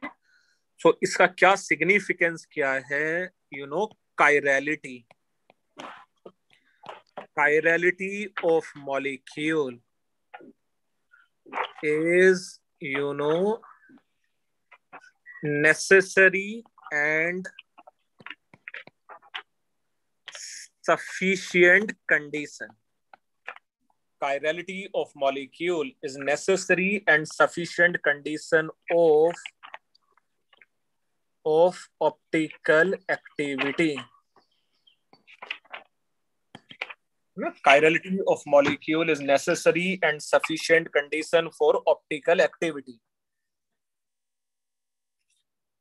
So इसका क्या सिग्निफिकेंस क्या है, you know, chirality. Chirality of molecule is, you know, necessary and sufficient condition. Chirality of molecule is necessary and sufficient condition of optical activity. Chirality of molecule is necessary and sufficient condition for optical activity.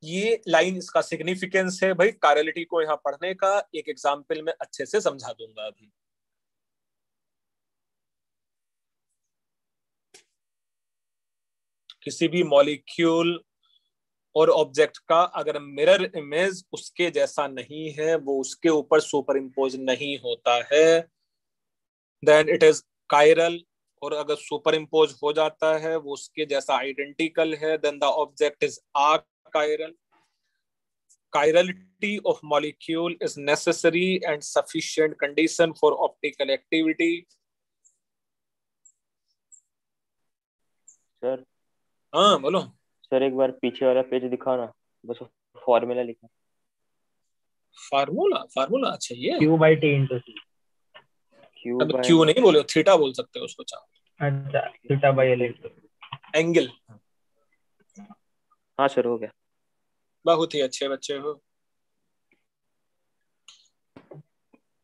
ये लाइन इसका सिग्निफिकेंस है भाई। कायरलिटी को यहाँ पढ़ने का एक एग्जाम्पल में अच्छे से समझा दूंगा अभी। किसी भी मॉलिक्यूल और ऑब्जेक्ट का अगर मिरर इमेज उसके जैसा नहीं है, वो उसके ऊपर सुपर इम्पोज नहीं होता है, देन इट इज कायरल। और अगर सुपर इम्पोज हो जाता है, वो उसके जैसा आइडेंटिकल है, then the object is achiral. Chirality of molecule is necessary and sufficient condition for optical activity. Sir हाँ बोलो। सर एक बार पीछे वाला पेज दिखाओ ना, बस फॉर्मूला लिखा। फार्मूला? फार्मूला अच्छा ये Q/T into C। अब क्यू नहीं बोले, थीटा बोल सकते हो उसको चाहो। अच्छा, θ/L into एंगल। हाँ सर हो गया। बहुत ही अच्छे बच्चे हो।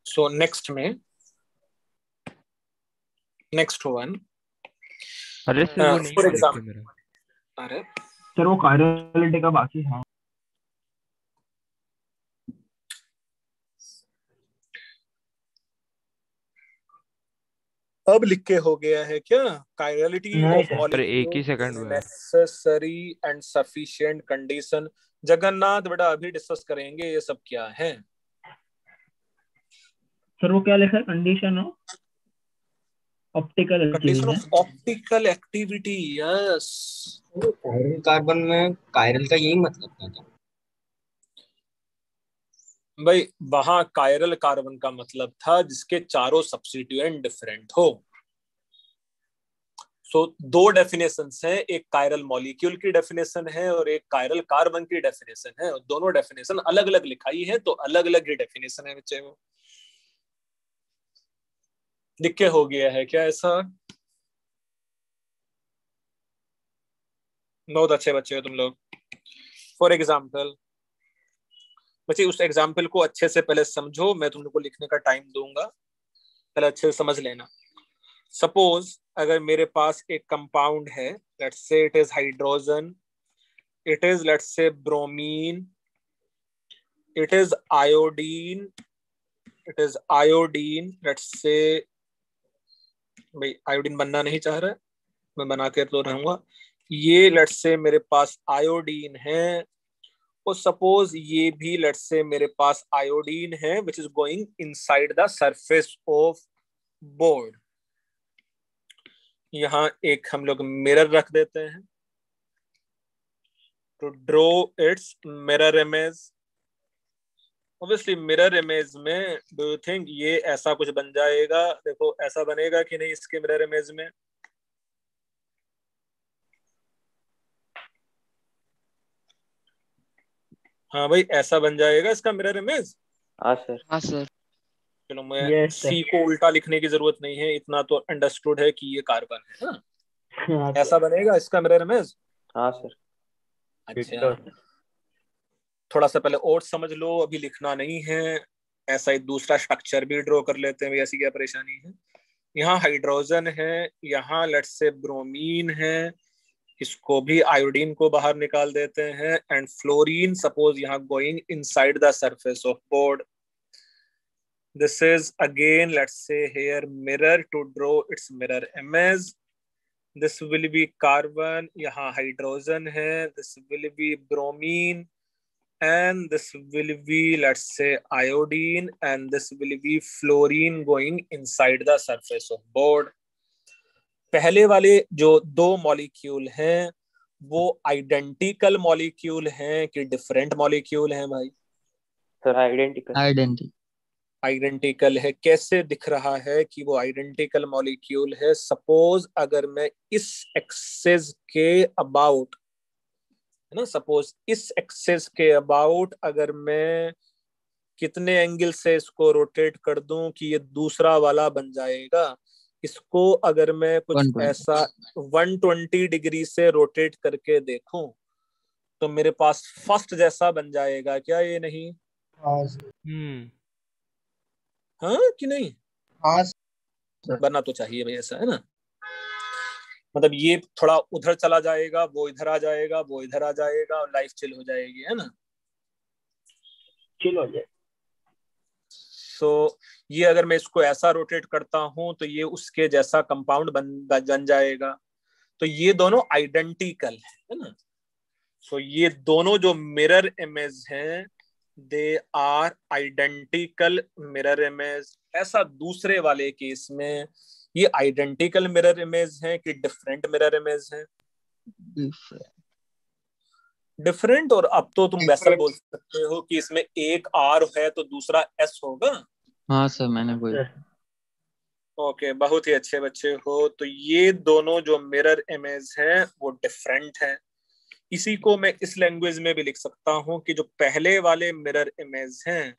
सो नेक्स्ट में नेक्स्ट वन। अरे सर वो नहीं फॉर लिखे एग्जाम्पल, मेरा। अरे सर वो कायरलिटी का बाकी है। अब लिख के हो गया है क्या? कायरलिटी ऑफ सर एक ही सेकंड मॉलिक्यूल हुआ है। Necessary and sufficient condition. Jagannath बेटा अभी डिस्कस करेंगे ये सब क्या है। सर वो क्या लिखा है? Condition of optical condition activity. Of optical activity, yes. Chiral carbon में कायरल का यही मतलब था भाई वहां कायरल कार्बन का मतलब था जिसके चारों सब्स्टिट्यूएंट डिफरेंट हो। सो दो डेफिनेशंस हैं, एक कायरल मॉलिक्यूल की डेफिनेशन है और एक कायरल कार्बन की डेफिनेशन है। और दोनों डेफिनेशन अलग अलग लिखाई है, तो अलग अलग ही डेफिनेशन है बच्चे। वो लिख के हो गया है क्या ऐसा? बहुत अच्छे बच्चे हो तुम लोग। फॉर एग्जाम्पल बच्चे, उस एग्जाम्पल को अच्छे से पहले समझो, मैं तुम लोग को लिखने का टाइम दूंगा, पहले अच्छे से समझ लेना। सपोज अगर मेरे पास एक कंपाउंड है, let's say it is hydrogen, it is let's से bromine, it is iodine, it is iodine, let's say, भाई आयोडीन बनना नहीं चाह रहा है, मैं बना के तो रहूंगा। ये लेट्स से मेरे पास आयोडीन है, और सपोज ये भी लेट्स से मेरे पास आयोडीन है which is going inside the surface of board. यहाँ एक हम लोग मिरर रख देते हैं to draw its mirror image. Obviously mirror image में डू यू थिंक ये ऐसा कुछ बन जाएगा? देखो ऐसा बनेगा कि नहीं इसके मिरर इमेज में? हाँ भाई ऐसा बन जाएगा इसका मिरर इमेज। हाँ सर। हाँ सर। चलो मैं सी को उल्टा लिखने की जरूरत नहीं है, इतना तो अंडरस्टूड है कि ये कार्बन है ना। ऐसा बनेगा इसका मिरर इमेज। हाँ सर। अच्छा थोड़ा सा पहले और समझ लो, अभी लिखना नहीं है। ऐसा ही दूसरा स्ट्रक्चर भी ड्रॉ कर लेते हैं, ऐसी क्या परेशानी है। यहाँ हाइड्रोजन है, यहाँ लेट्स से ब्रोमीन है, इसको भी आयोडीन को बाहर निकाल देते हैं, एंड फ्लोरीन सपोज यहाँ going inside the surface of board. This is again let's say here mirror to draw its mirror image, this will B carbon, यहाँ हाइड्रोजन है, this will B bromine, and this will be, let's say, iodine, and this will be fluorine going inside the surface of board. पहले वाले जो दो मॉलिक्यूल हैं वो आइडेंटिकल मॉलिक्यूल हैं कि डिफरेंट मॉलिक्यूल हैं भाई? सर आइडेंटिकल आइडेंटिकल है। कैसे दिख रहा है कि वो आइडेंटिकल मॉलिक्यूल है? सपोज अगर मैं इस एक्सेस के अबाउट, है ना, सपोज इस एक्सेस के अबाउट अगर मैं कितने एंगल से इसको रोटेट कर दूं कि ये दूसरा वाला बन जाएगा, इसको अगर मैं कुछ ऐसा 120 डिग्री से रोटेट करके देखूं तो मेरे पास फर्स्ट जैसा बन जाएगा क्या? ये नहीं? हाँ कि नहीं? हाँ बनना तो चाहिए भाई, ऐसा है ना। मतलब ये थोड़ा उधर चला जाएगा, वो इधर आ जाएगा, वो इधर आ जाएगा और लाइफ चिल हो जाएगी, है ना? चिल हो जाए। तो ये अगर मैं इसको ऐसा रोटेट करता हूं तो ये उसके जैसा कंपाउंड बन जाएगा। तो ये दोनों आइडेंटिकल है ना। सो ये दोनों जो मिरर इमेज हैं they are identical mirror image. ऐसा दूसरे वाले केस में ये आइडेंटिकल मिरर इमेज है कि डिफरेंट मिरर इमेज है? डिफरेंट। और अब तो तुम वैसा बोल सकते हो कि इसमें एक आर है तो दूसरा एस होगा। हाँ सर मैंने वही। ओके, बहुत ही अच्छे बच्चे हो। तो ये दोनों जो मिरर इमेज हैं वो डिफरेंट हैं। इसी को मैं इस लैंग्वेज में भी लिख सकता हूं कि जो पहले वाले मिरर इमेज हैं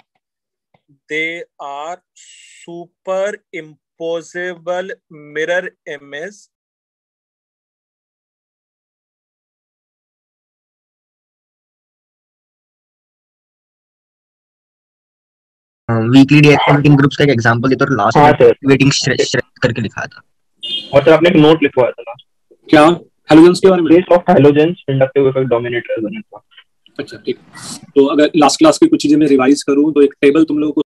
they are superimposable mirror image weakly deactivating groups का एक एग्जांपल देता और लास्ट में एक्टिवेटिंग श्रेड करके लिखा था। और सर आपने एक नोट लिखवाया था लास्ट। क्या? हैलोजेंस के बारे में? Case of halogens inductive effect dominator बनने का। अच्छा ठीक। तो अगर लास्ट क्लास की कुछ चीजें मैं रिवाइज करूं तो एक टेबल तुम लोगों को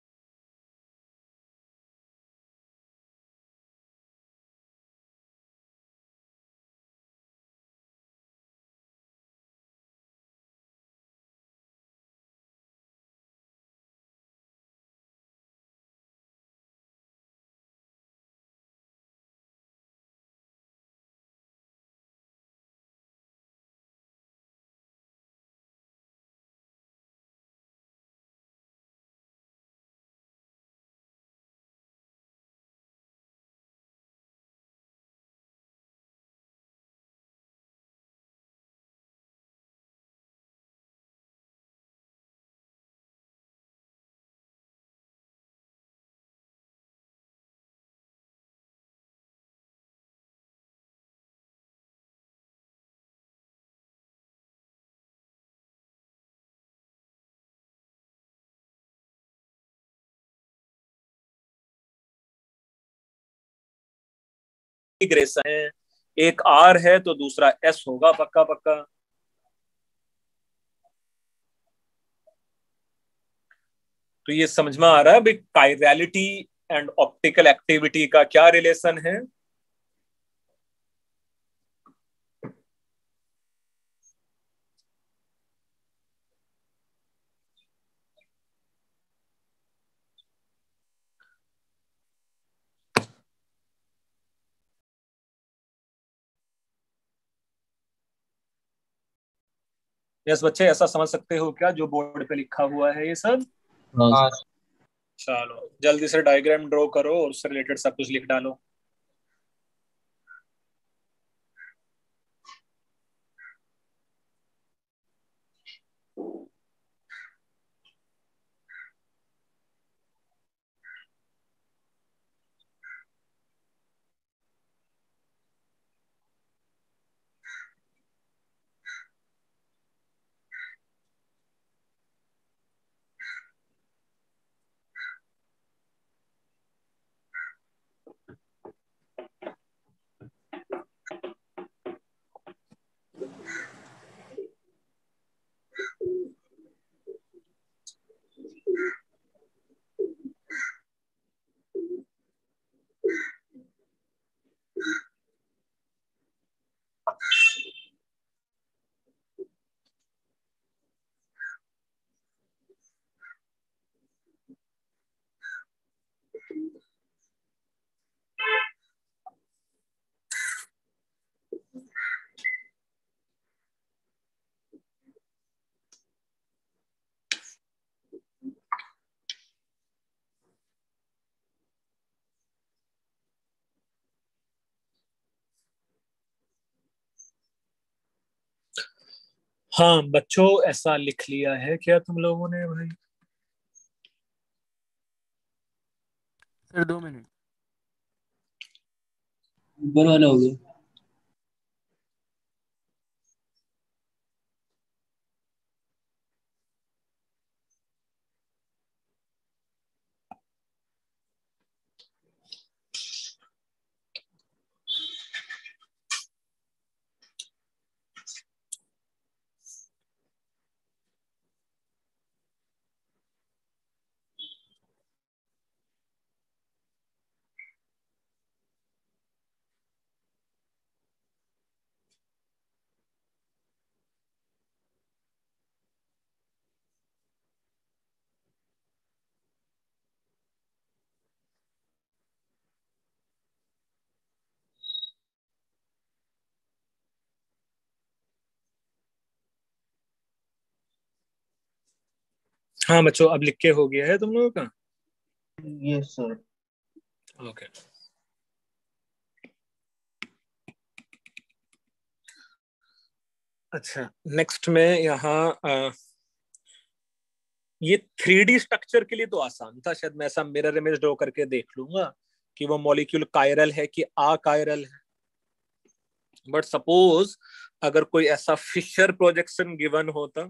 ग्रेसन है, एक आर है तो दूसरा एस होगा पक्का पक्का। तो ये समझ में आ रहा है भाई कायरलिटी एंड ऑप्टिकल एक्टिविटी का क्या रिलेशन है? यस बच्चे, ऐसा समझ सकते हो क्या जो बोर्ड पे लिखा हुआ है ये सब? चलो जल्दी से डायग्राम ड्रॉ करो और उससे रिलेटेड सब कुछ लिख डालो। हाँ बच्चों, ऐसा लिख लिया है क्या तुम लोगों ने भाई? Sir 2 minute. ऊपर वाला हो गया। हाँ बच्चों, अब लिख के हो गया है तुम लोगों का? Yes sir. ओके। अच्छा, नेक्स्ट में यहाँ ये 3D स्ट्रक्चर के लिए तो आसान था, शायद मैं ऐसा मिरर इमेज ड्रॉ करके देख लूंगा कि वो मॉलिक्यूल कायरल है कि अकायरल है। बट सपोज अगर कोई ऐसा फिशर प्रोजेक्शन गिवन होता,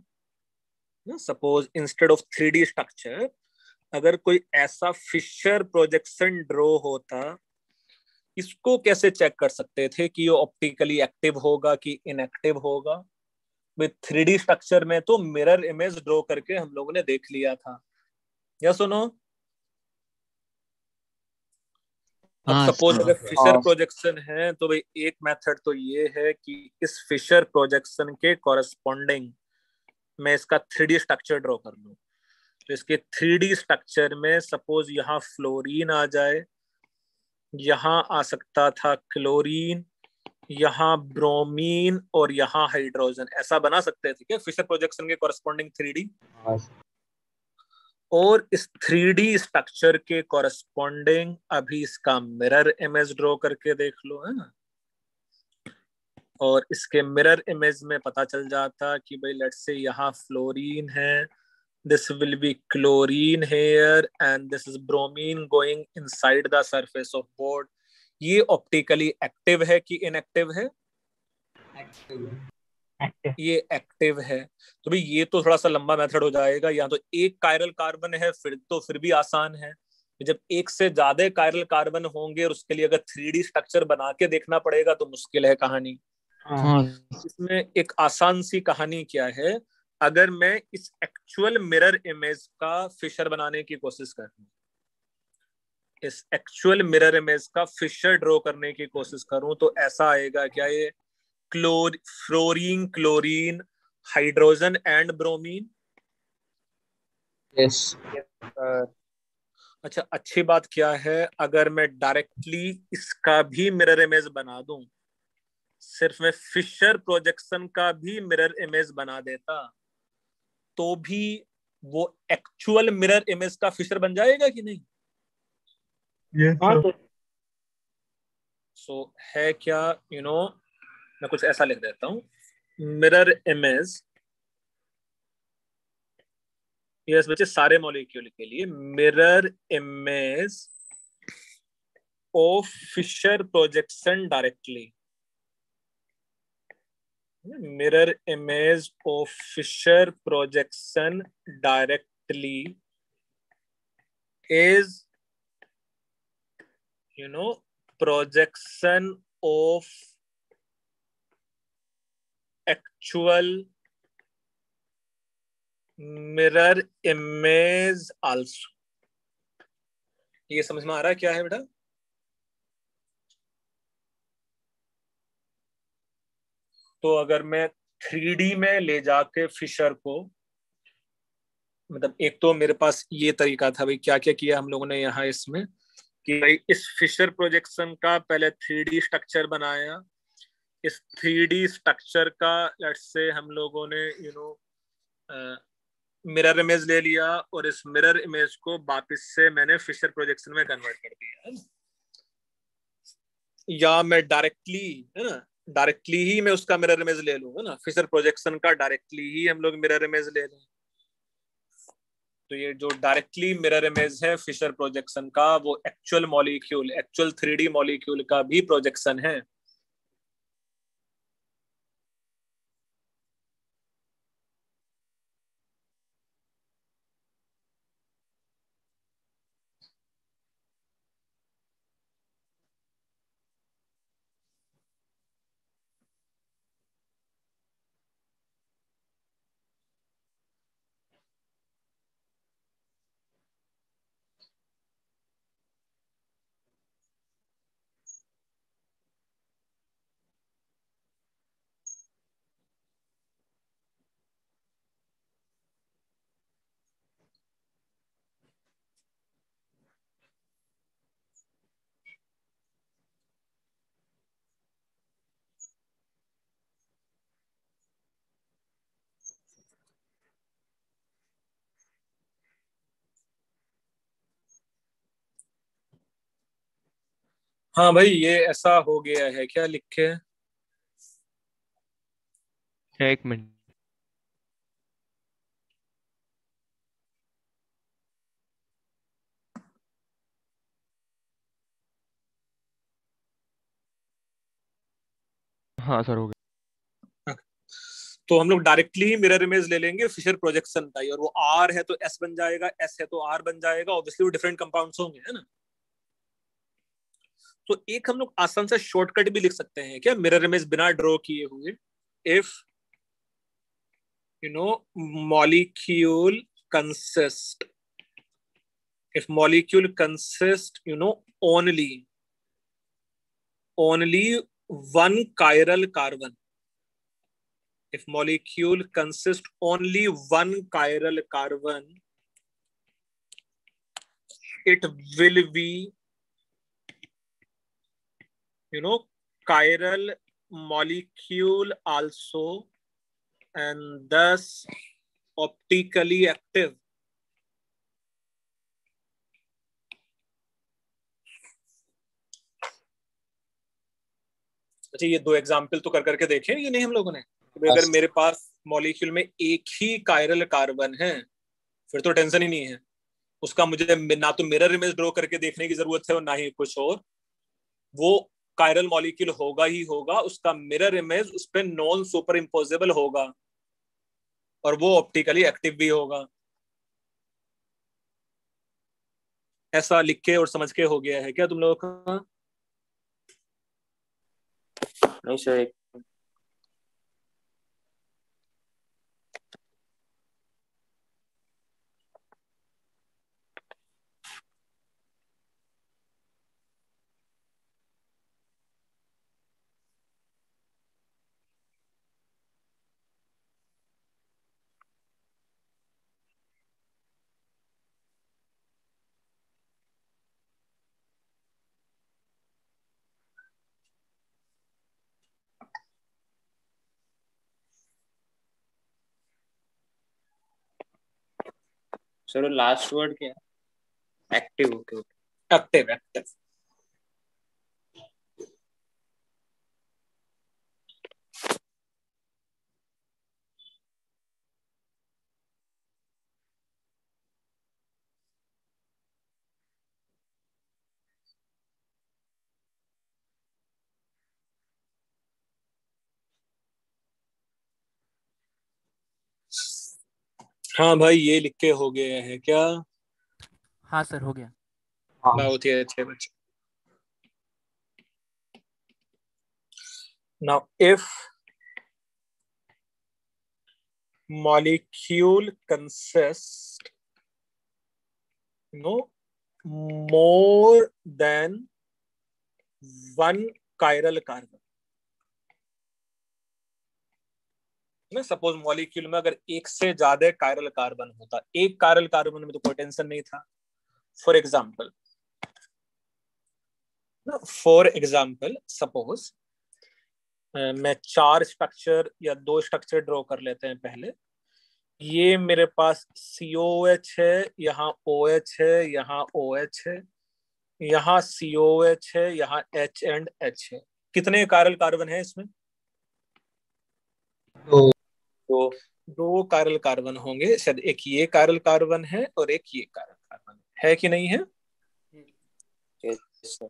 suppose instead of 3D structure अगर कोई ऐसा फिशर प्रोजेक्शन ड्रॉ होता, इसको कैसे चेक कर सकते थे कि ये ऑप्टिकली एक्टिव होगा कि इनएक्टिव होगा? विद 3D स्ट्रक्चर में तो मिरर इमेज ड्रॉ करके हम लोगों ने देख लिया था, या सुनो? अब सपोज अगर फिशर प्रोजेक्शन है तो भाई एक मेथड तो ये है कि इस फिशर प्रोजेक्शन के कॉरेस्पॉन्डिंग मैं इसका 3D स्ट्रक्चर ड्रॉ कर लूं। तो इसके 3D स्ट्रक्चर में सपोज यहाँ फ्लोरीन आ जाए, यहाँ आ सकता था क्लोरीन, यहाँ ब्रोमीन और यहाँ हाइड्रोजन, ऐसा बना सकते थे क्या फिशर प्रोजेक्शन के कॉरेस्पॉन्डिंग 3D? और इस 3D स्ट्रक्चर के कॉरेस्पॉन्डिंग अभी इसका मिरर इमेज ड्रॉ करके देख लो, है ना? और इसके मिरर इमेज में पता चल जाता कि भाई लेट्स से यहाँ फ्लोरीन है, this will be chlorine here and this is bromine going inside the surface of board. ये ऑप्टिकली एक्टिव है कि इनएक्टिव है? ये एक्टिव है। तो भाई ये तो थोड़ा सा लंबा मेथड हो जाएगा, या तो एक कायरल कार्बन है फिर भी आसान है। जब एक से ज्यादा कायरल कार्बन होंगे और उसके लिए अगर 3D स्ट्रक्चर बना के देखना पड़ेगा तो मुश्किल है कहानी। इसमें एक आसान सी कहानी क्या है, अगर मैं इस एक्चुअल मिरर इमेज का फिशर बनाने की कोशिश करूं, इस एक्चुअल मिरर इमेज का फिशर ड्रॉ करने की कोशिश करूं तो ऐसा आएगा क्या? ये fluorine, chlorine, hydrogen and bromine. Yes. अच्छा, अच्छी बात क्या है, अगर मैं डायरेक्टली इसका भी मिरर इमेज बना दूं, सिर्फ मैं फिशर प्रोजेक्शन का भी मिरर इमेज बना देता, तो भी वो एक्चुअल मिरर इमेज का फिशर बन जाएगा कि नहीं? सो है क्या, मैं कुछ ऐसा लिख देता हूं, मिरर इमेज, यस बच्चे सारे मॉलिक्यूल के लिए, mirror image of Fischer projection directly, mirror image of Fisher projection directly is projection of actual mirror image also। ये समझ में आ रहा है क्या है बेटा? तो अगर मैं 3D में ले जाके फिशर को, मतलब एक तो मेरे पास ये तरीका था भाई, क्या क्या किया हम लोगों ने यहाँ इसमें कि भाई इस फिशर प्रोजेक्शन का पहले 3D स्ट्रक्चर बनाया, इस 3D स्ट्रक्चर का लेट्स से हम लोगों ने मिरर इमेज ले लिया और इस मिरर इमेज को वापस से मैंने फिशर प्रोजेक्शन में कन्वर्ट कर दिया, या मैं डायरेक्टली, है ना, डायरेक्टली ही मैं उसका मिरर इमेज ले लूंगा ना, फिशर प्रोजेक्शन का डायरेक्टली ही हम लोग मिरर इमेज ले लें। तो ये जो डायरेक्टली मिरर इमेज है फिशर प्रोजेक्शन का, वो actual molecule, actual 3D molecule का भी प्रोजेक्शन है। हाँ भाई, ये ऐसा हो गया है क्या लिखे? एक मिनट। हाँ सर हो गया। तो हम लोग डायरेक्टली मिरर इमेज ले लेंगे फिशर प्रोजेक्शन का ही, और वो आर है तो एस बन जाएगा, एस है तो आर बन जाएगा, ऑब्वियसली वो डिफरेंट कंपाउंड्स होंगे, है ना। तो एक हम लोग आसान से शॉर्टकट भी लिख सकते हैं क्या मिरर इमेज बिना ड्रॉ किए हुए? If molecule consist, if molecule consist only one chiral carbon, if molecule consist only one chiral carbon, it will be chiral molecule also, and thus optically active. अच्छा, ये दो एग्जाम्पल तो कर करके देखे ये नहीं हम लोगों ने? अगर मेरे पास मॉलिक्यूल में एक ही कायरल कार्बन है फिर तो टेंशन ही नहीं है, उसका मुझे ना तो मिरर इमेज ड्रॉ करके देखने की जरूरत है और ना ही कुछ और, वो कायरल मॉलिक्यूल होगा ही होगा, उसका मिरर इमेज उस पर नॉन सुपर इम्पोजेबल होगा और वो ऑप्टिकली एक्टिव भी होगा। ऐसा लिख के और समझ के हो गया है क्या तुम लोगों का? नहीं सर। चलो लास्ट वर्ड क्या है? एक्टिव। Okay active active. हाँ भाई, ये लिख के हो गया है क्या? हाँ सर हो गया। बहुत ही अच्छे बच्चे। Now if molecule consists more than one chiral carbon, ना सपोज मॉलिक्यूल में अगर एक से ज्यादा कायरल कार्बन होता, एक कायरल कार्बन में तो कोई टेंशन नहीं था। फॉर एग्जाम्पल सपोज मैं 4 स्ट्रक्चर या 2 स्ट्रक्चर ड्रॉ कर लेते हैं पहले। ये मेरे पास COH है, यहाँ OH है, यहाँ OH है, यहाँ COH है, यहाँ H एंड H है, कितने कायरल कार्बन है इसमें? दो कायरल कार्बन होंगे शायद। एक ये कायरल कार्बन है और एक ये कायरल कार्बन है कि नहीं है?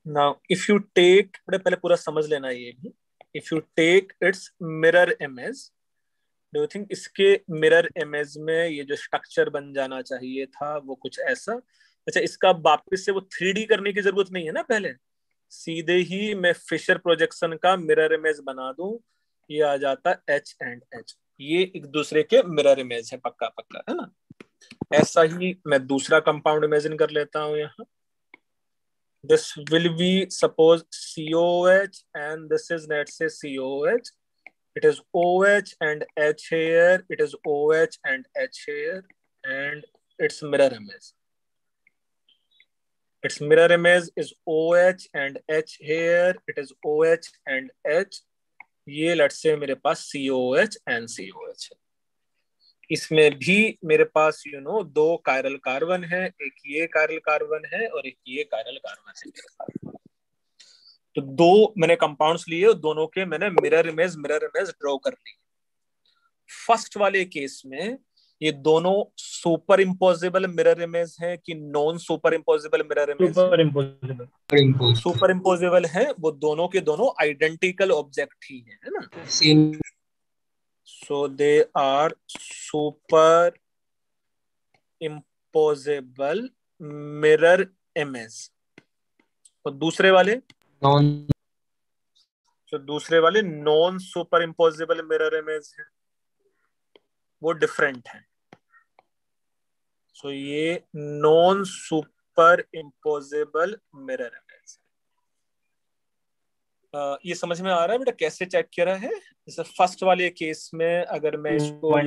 नाउ इफ यू टेक, पहले पूरा समझ लेना ये भी। If you take its mirror image, do you think इसके मिरर इमेज में ये जो स्ट्रक्चर बन जाना चाहिए था वो कुछ ऐसा? अच्छा, इसका वापस से वो 3D करने की जरूरत नहीं है ना, पहले सीधे ही मैं फिशर प्रोजेक्शन का मिरर इमेज बना दूं, ये आ जाता H एंड H, ये एक दूसरे के मिरर इमेज है, पक्का पक्का है ना। ऐसा ही मैं दूसरा कंपाउंड इमेजिन कर लेता हूं यहाँ। This will B suppose COH and this is let's say COH. It is OH and H here, it is OH and H here, and its mirror image. Its mirror image is OH and H here, it is OH and H. ये let's say मेरे पास COH and COH है। इसमें भी मेरे पास दो कायरल कार्बन है, एक ये कायरल कार्बन है और एक ये कायरल कार्बन है मेरे पास। तो दो मैंने कंपाउंड्स लिए, दोनों के मैंने मिरर इमेज ड्रॉ कर ली। फर्स्ट वाले केस में ये दोनों सुपर इम्पोजिबल मिरर इमेज है कि non superimposable mirror image? Super imposable है, वो दोनों के दोनों आइडेंटिकल ऑब्जेक्ट ही है ना, same. So they are superimposable mirror image. और दूसरे वाले non superimposable mirror image है, वो डिफरेंट है। सो ये non superimposable mirror image. ये समझ में आ रहा है बेटा कैसे चेक किया है? जैसे फर्स्ट वाले केस में अगर मैं इसको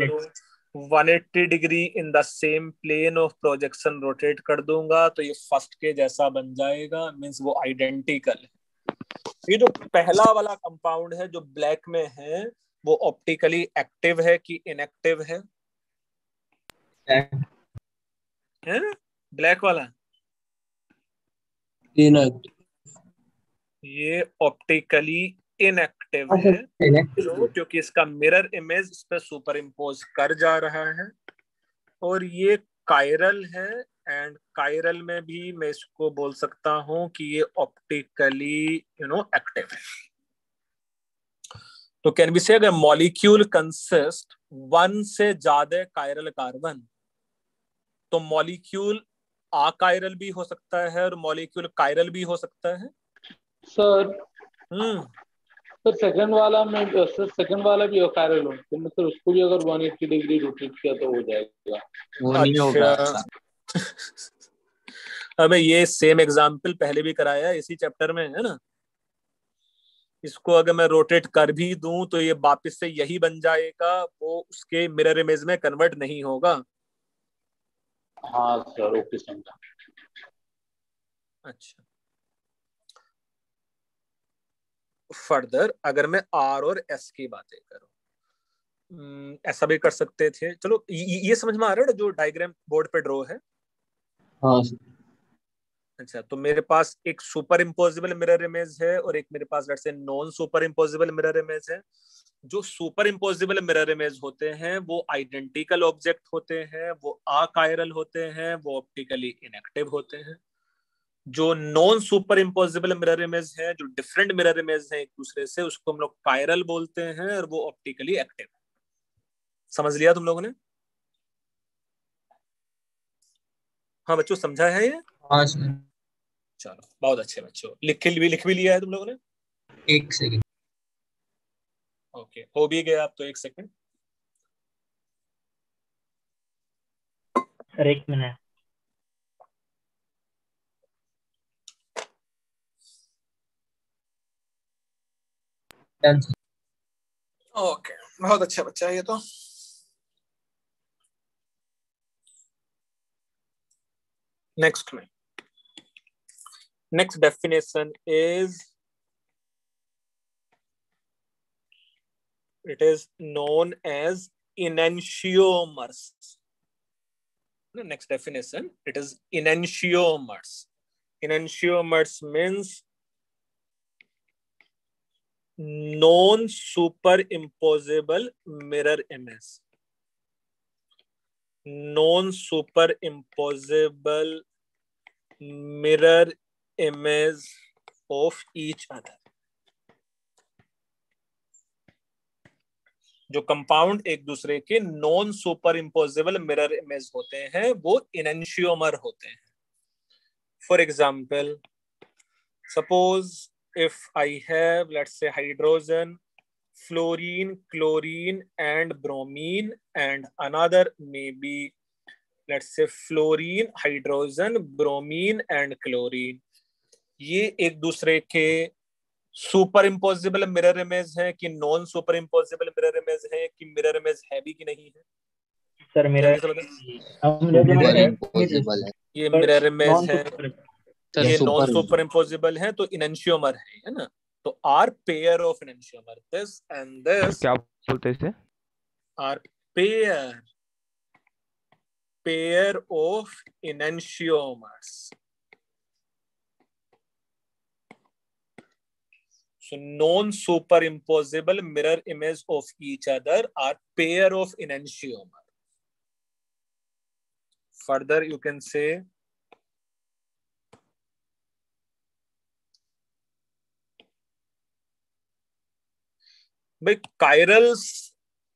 180 degree in the same plane of projection rotate कर दूंगा तो ये फर्स्ट के जैसा बन जाएगा, मींस वो आइडेंटिकल है। ये जो पहला वाला कंपाउंड है जो ब्लैक में है, वो ऑप्टिकली एक्टिव है कि इनएक्टिव है? है ब्लैक वाला ये ऑप्टिकली इनएक्टिव है, क्योंकि इसका मिरर इमेज इस पे सुपर इम्पोज कर जा रहा है। और ये कायरल है, एंड कायरल में भी मैं इसको बोल सकता हूं कि ये ऑप्टिकली एक्टिव है। तो कैन बी से अगर मॉलिक्यूल कंसिस्ट वन से ज्यादा कायरल कार्बन, तो मॉलिक्यूल अकायरल भी हो सकता है और मॉलिक्यूल कायरल भी हो सकता है। सर सेकंड वाला भी कायरल हो, तो सर उसको भी अगर 180 डिग्री रोटेट किया तो हो जाएगा? वो नहीं होगा। अबे ये सेम एग्जांपल पहले भी कराया है इसी चैप्टर में, है ना। इसको अगर मैं रोटेट कर भी दूं तो ये वापस से यही बन जाएगा, वो उसके मिरर इमेज में कन्वर्ट नहीं होगा। हाँ सर, ओके समझा। अच्छा, फर्दर अगर मैं R और S की बातें करूं, ऐसा भी कर सकते थे। चलो ये समझ में आ रहा है जो डायग्राम बोर्ड पे ड्रॉ है? हाँ। अच्छा, तो मेरे पास एक सुपर इम्पोजिबल मिरर इमेज है और एक मेरे पास let's say non superimposable mirror image है। जो सुपर इम्पोजिबल मिरर इमेज होते हैं वो आइडेंटिकल ऑब्जेक्ट होते हैं, वो अकायरल होते हैं, वो ऑप्टिकली इनएक्टिव होते हैं। जो non superimposable mirror image है, जो डिफरेंट मिरर इमेज है एक दूसरे से, उसको हम लोग कायरल बोलते हैं और वो ऑप्टिकली एक्टिव है। समझ लिया तुम लोगों ने? हाँ बच्चों, समझा है ये? हाँ सर। चलो बहुत अच्छे बच्चों, लिख भी लिया है तुम लोगों ने? एक सेकंड। ओके, हो भी गया आप तो 1 सेकंड। Sir 1 minute. ओके, बहुत अच्छा बच्चा है ये तो। नेक्स्ट में next definition is, it is known as enantiomers. The next definition, it is enantiomers. Enantiomers means non superimposable mirror image. Non superimposable mirror image of each other. जो कंपाउंड एक दूसरे के non super imposable mirror image होते हैं वो इनेंशियोमर होते हैं. For example, suppose if I have, let's say, hydrogen, fluorine, chlorine and bromine, and another maybe, let's say, fluorine, hydrogen, bromine and chlorine. ये एक दूसरे के सुपर इम्पोजिबल मिरर इमेज है कि non superimposable mirror image है कि मिरर इमेज है भी कि नहीं है? सर मिरर ये मिरर इमेज है, ये नॉन सुपर इम्पोजिबल है तो इनेंशियोमर है ना. तो are pair of enantiomer, this and this क्या बोलते हैं इसे? Are pair of enantiomers. So non-superimposable mirror image of each other are pair of enantiomer. Further, you can say भाई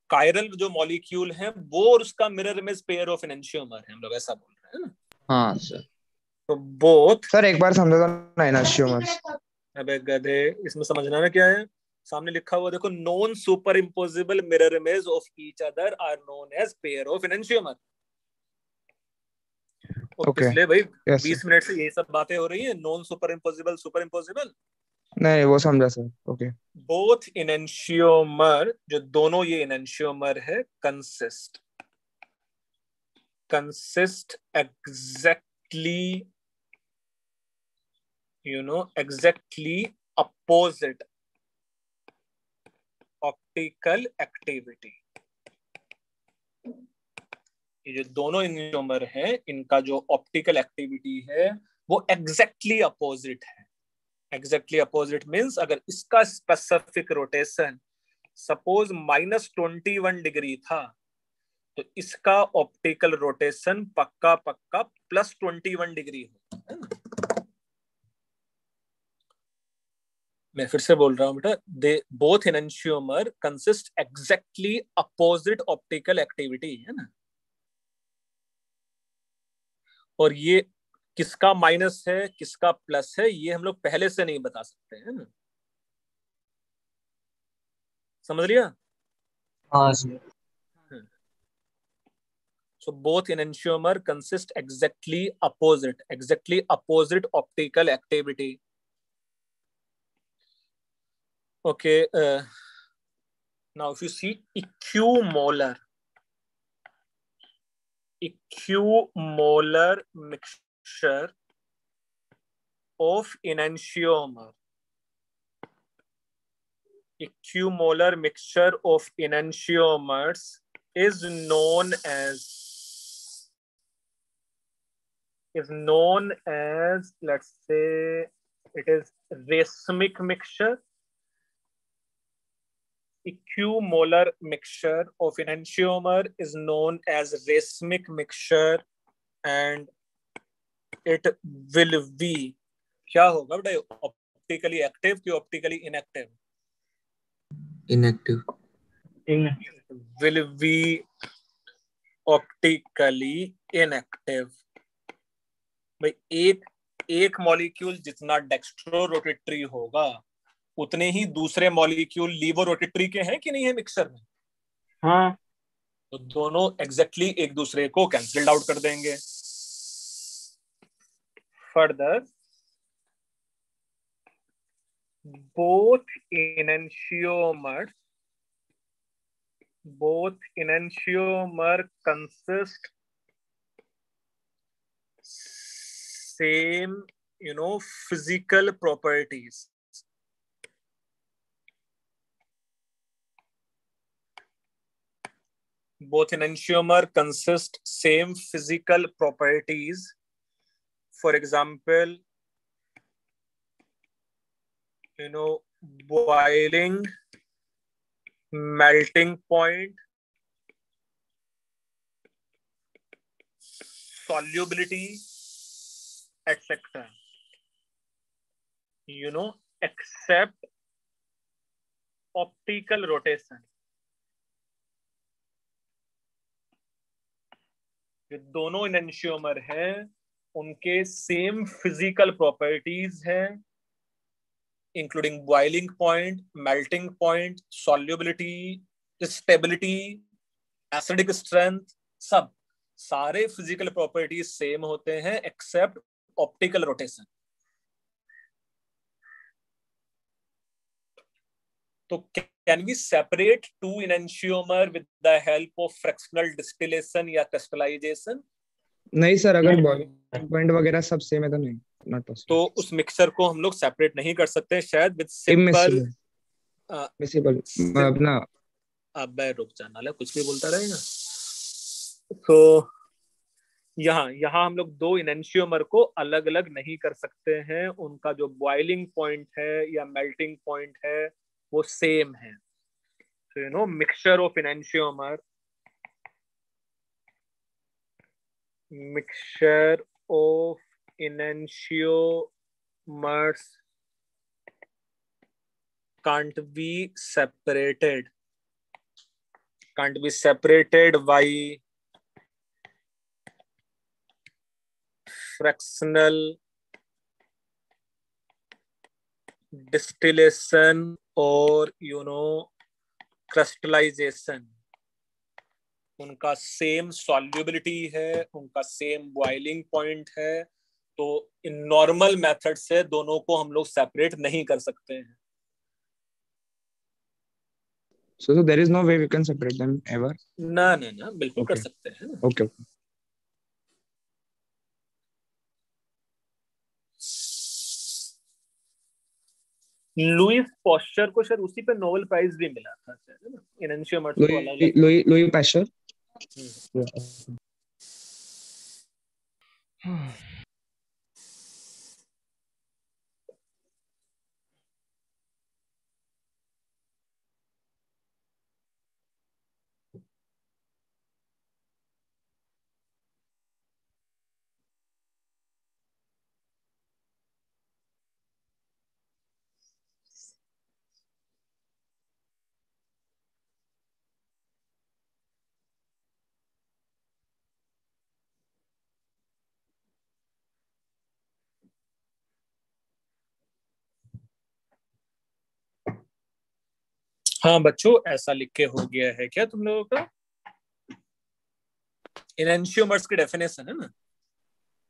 कायरल जो मॉलिक्यूल है वो और उसका mirror image pair of enantiomer है, हम लोग ऐसा बोल रहे हैं ना. हाँ सर. तो बोथ. सर एक बार समझा दो ना एनेंशियोमर्स. अबे गधे, इसमें समझना ना क्या है. सामने लिखा हुआ देखो, non superimposable mirror image of each other are known as pair of enantiomer. और पिछले भाई 20 मिनट से यही सब बातें हो रही है, नॉन सुपर इम्पोजिबल. नहीं वो समझा सर. ओके. बोथ इनेंशियोमर, जो दोनों ये इनेंशियोमर है, consist exactly, exactly opposite optical activity. ये जो दोनों इनेंशियोमर है, इनका जो ऑप्टिकल एक्टिविटी है वो एग्जैक्टली अपोजिट है. एग्जैक्टली अपोजिट मीन्स अगर इसका स्पेसिफिक रोटेशन सपोज -21 डिग्री था तो इसका ऑप्टिकल रोटेशन पक्का +21 डिग्री होता है. मैं फिर से बोल रहा हूं बेटा, they both enantiomer consist exactly opposite optical activity, है ना. और ये किसका माइनस है किसका प्लस है ये हम लोग पहले से नहीं बता सकते हैं ना. समझ लिया? हाँ sir. So both enantiomer consist exactly opposite optical activity. Okay. Now if you see equimolar mixture of enantiomer. Equimolar mixture of enantiomers is known as, let's say, it is racemic mixture. Equimolar mixture of enantiomer is known as racemic mixture and it will be, क्या होगा बेटा, ऑप्टिकली एक्टिव कि optically inactive? Inactive. Will be optically inactive. भाई एक मॉलिक्यूल जितना डेक्स्ट्रो रोटेटरी होगा उतने ही दूसरे मॉलिक्यूल लीवो रोटेटरी के हैं कि नहीं है मिक्सर में? हाँ. तो दोनों एग्जैक्टली एक दूसरे को कैंसिल्ड आउट कर देंगे. Further, both enantiomer consist same physical properties. Both enantiomer consist same physical properties. For example, boiling, melting point, solubility, etc. Except optical rotation. जो दोनों इनएंशियोमर हैं उनके सेम फिजिकल प्रॉपर्टीज हैं, including boiling point, melting point, solubility, stability, acidic strength, सारे फिजिकल प्रॉपर्टीज सेम होते हैं एक्सेप्ट ऑप्टिकल रोटेशन। तो can we separate two enantiomer with the help of fractional distillation या क्रिस्टलाइजेशन? नहीं सर, अगर बॉइलिंग पॉइंट वगैरह सब सेम है तो नहीं, नॉट पॉसिबल। तो उस मिक्सचर को हम लोग सेपरेट नहीं कर सकते शायद विद सिंपल मिसिबल अपना। अब रुक जाना ले, कुछ भी बोलता रहेगा। तो यहाँ हम लोग दो इनएंशियोमर को अलग अलग नहीं कर सकते हैं, उनका जो बॉइलिंग पॉइंट है या मेल्टिंग पॉइंट है वो सेम है। तो mixture of enantiomer, mixture of enantiomers can't be separated by fractional distillation or crystallization। उनका सेम सॉल्युबिलिटी है, उनका सेम बॉइलिंग पॉइंट है, तो इन नॉर्मल मेथड से दोनों को हम लोग सेपरेट नहीं कर सकते हैं। So there is no way we can separate them ever? ना बिल्कुल कर सकते हैं। Okay. लुईस पॉस्चर को शायद उसी पे नोबेल प्राइज भी मिला था शायद, इनएंशियोमर्स को अलग लुई पॉस्चर। हाँ बच्चों, ऐसा लिख के हो गया है क्या तुम लोगों का? इनएंशियोमर्स की डेफिनेशन है ना?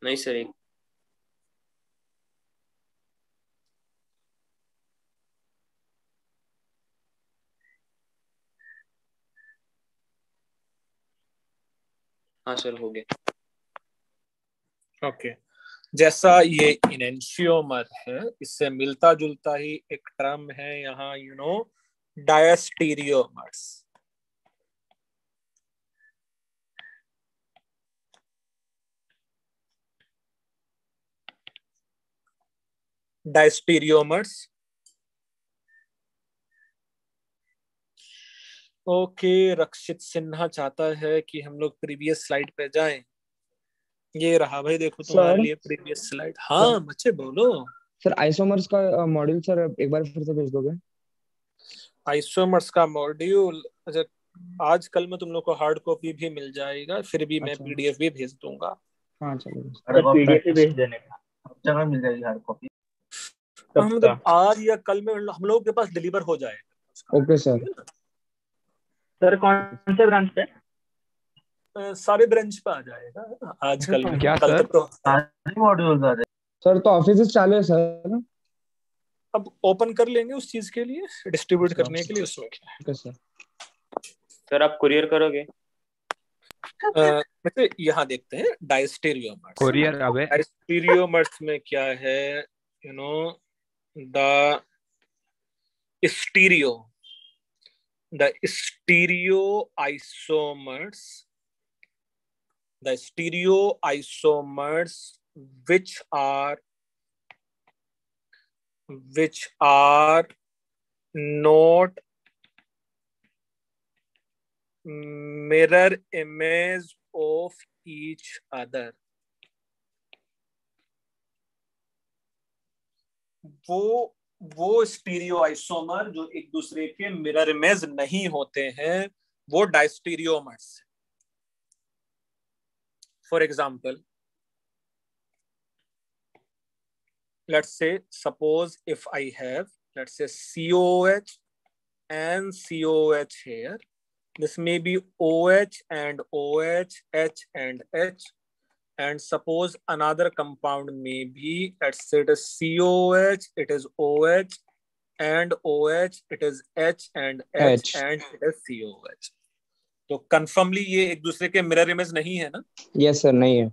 नहीं सर, एक हाँ सर हो गया। ओके जैसा ये इनएंशियोमर है, इससे मिलता जुलता ही एक टर्म है यहाँ diastereomers. Diastereomers okay. Rakshit Sinha चाहता है कि हम लोग प्रीवियस स्लाइड पे जाएं। ये रहा भाई, देखो तुम्हारे लिए प्रीवियस स्लाइड। हाँ बच्चे बोलो। सर आइसोमर्स का मॉड्यूल सर एक बार फिर से भेज दोगे? आइसोमर्स का मॉड्यूल अच्छा, आज कल में तुम लोग को हार्ड कॉपी भी मिल जाएगा, फिर भी मैं पीडीएफ भी भेज दूंगा। हाँ चलो, पीडीएफ ही भेज देने का, जगह मिल जाएगी हार्ड कॉपी। मतलब आज या कल में हम लोगों के पास डिलीवर हो जाएगा। Okay sir. सर कौन से ब्रांच पे? सारे ब्रांच पे आ जाएगा आजकल में। क्या कल सर? तक तो सारे मॉड्यूल्स आ जाए सर। तो ऑफिस चालू है सर? अब ओपन कर लेंगे उस चीज के लिए, डिस्ट्रीब्यूट करने के लिए। उसमें क्या है? Okay sir. सर आप कुरियर करोगे? वैसे यहाँ देखते हैं डायस्टीरियोमर्स। कोरियर अबे डायस्टीरियोमर्स में क्या है, the stereoisomers which are note mirror image of each other. वो स्टीरियो आइसोमर जो एक दूसरे के मिरर इमेज नहीं होते हैं, वो diastereomers. For example, let's say, suppose if I have, let's say, COH and COH here, this may be OH and OH, H and H, and suppose another compound may be, let's say, it is COH, it is OH, and OH, it is H and H, and it is COH. तो कंफर्मली ये एक दूसरे के मिरर इमेज नहीं है ना? यस सर, नहीं है,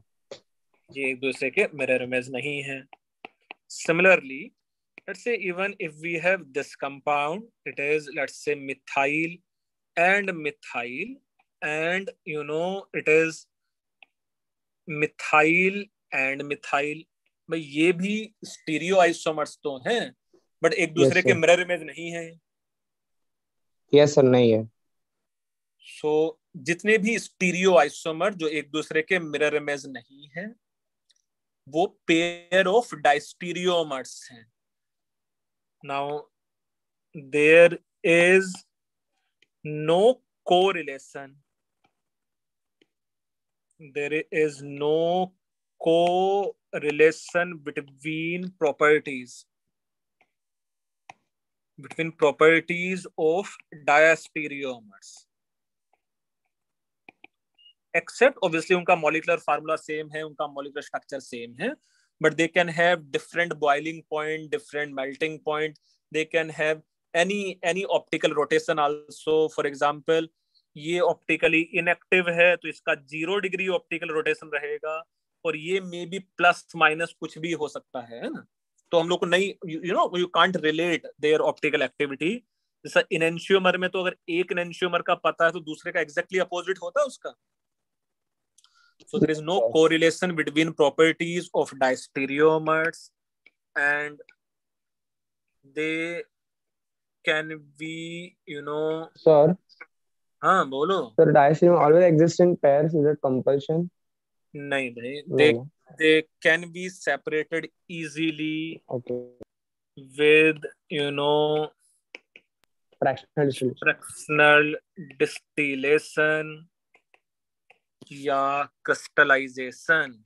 ये एक दूसरे के मिरर इमेज नहीं है। Similarly, let's say even if we have this compound, it is, let's say, methyl and methyl, and it is methyl and methyl, भाई ये भी स्टीरियो आइसोमर्स तो हैं, बट एक दूसरे के मिरर इमेज नहीं है। यस सर, नहीं है। सो जितने भी स्टीरियो आइसोमर जो एक दूसरे के मिरर इमेज नहीं है, वो पेयर ऑफ डायस्टीरियोमर्स हैं। Now there is no correlation, there is no correlation between properties of diastereomers, except obviously उनका molecular formula same है, उनका molecular structure same है, but they can have different boiling point, different melting point, they can have any optical rotation also. For example, ये ऑप्टिकली इनएक्टिव है तो इसका 0 डिग्री ऑप्टिकल रोटेशन रहेगा, और ये मे बी प्लस माइनस कुछ भी हो सकता है ना। तो हम लोग को नहीं, you can't relate their optical activity. जैसा इनेंशियोमर में तो अगर एक इनेंशियोमर का पता है तो दूसरे का एग्जैक्टली अपोजिट होता है उसका। So there is no correlation between properties of diastereomers, and they can be, Sir. हाँ बोलो। Sir, diastereomer always exists in pairs. Is it compulsion? नहीं, they can be separated easily. Okay. With fractional distillation या crystallization।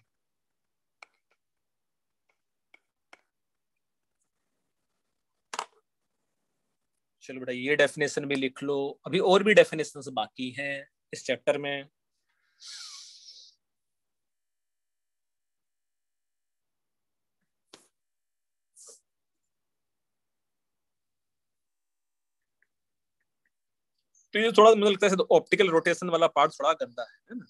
चलो बेटा ये डेफिनेशन भी लिख लो, अभी और भी डेफिनेशंस बाकी हैं इस चैप्टर में। तो ये थोड़ा मुझे लगता है तो ऑप्टिकल रोटेशन वाला पार्ट थोड़ा गंदा है ना।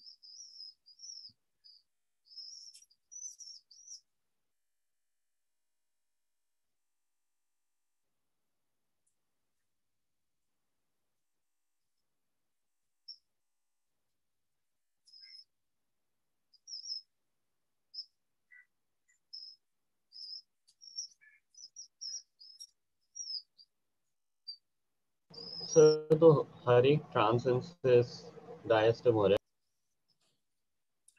सर तो हर एक ट्रांस डायस्टेम हो रहा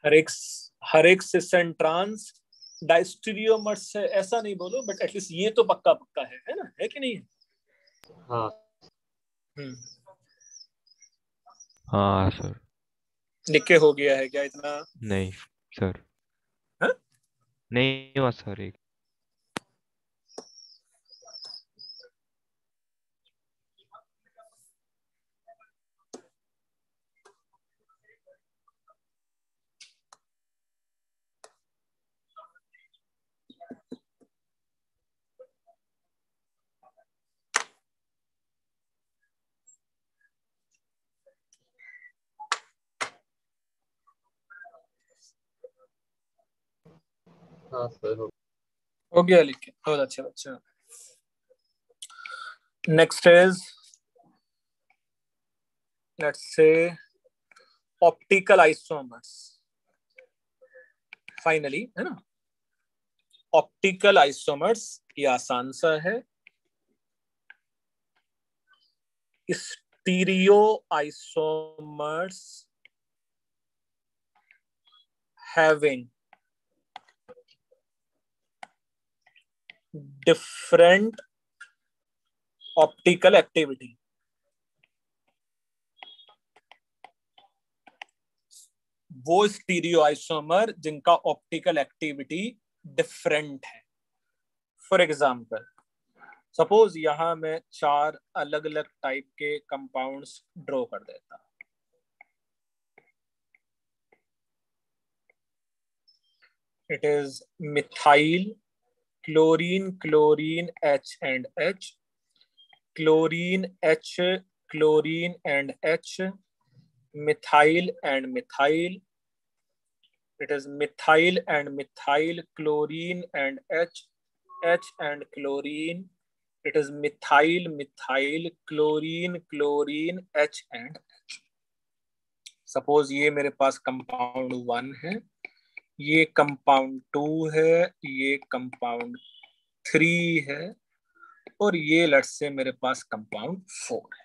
है, हर एक सिस एंड ट्रांस डायस्टीरियोमर्स है, ऐसा नहीं बोलो, बट एटलीस्ट ये तो पक्का है ना, है कि नहीं? हाँ हाँ सर। लिख के हो गया है क्या इतना? नहीं सर। हाँ? नहीं हुआ सर। एक हाँ सर हो गया लिख के, बहुत अच्छा बच्चा। Next is let's say optical isomers. Finally है ना, ऑप्टिकल आइसोमर्स ये आसान सा है। stereoisomers having different optical activity. वो स्टीरियोआइसोमर जिनका ऑप्टिकल एक्टिविटी डिफरेंट है. फॉर एग्जाम्पल, सपोज यहां मैं 4 अलग अलग टाइप के कंपाउंड्स ड्रॉ कर देता. It is methyl, chlorine, chlorine H and H, chlorine H, chlorine and H, methyl and methyl. It is methyl and methyl, chlorine and H, H and chlorine. It is methyl, methyl, chlorine, chlorine, H and H. Suppose ये मेरे पास कंपाउंड 1 है, ये कंपाउंड 2 है, ये कंपाउंड 3 है, और ये लेट्स से मेरे पास कंपाउंड 4 है.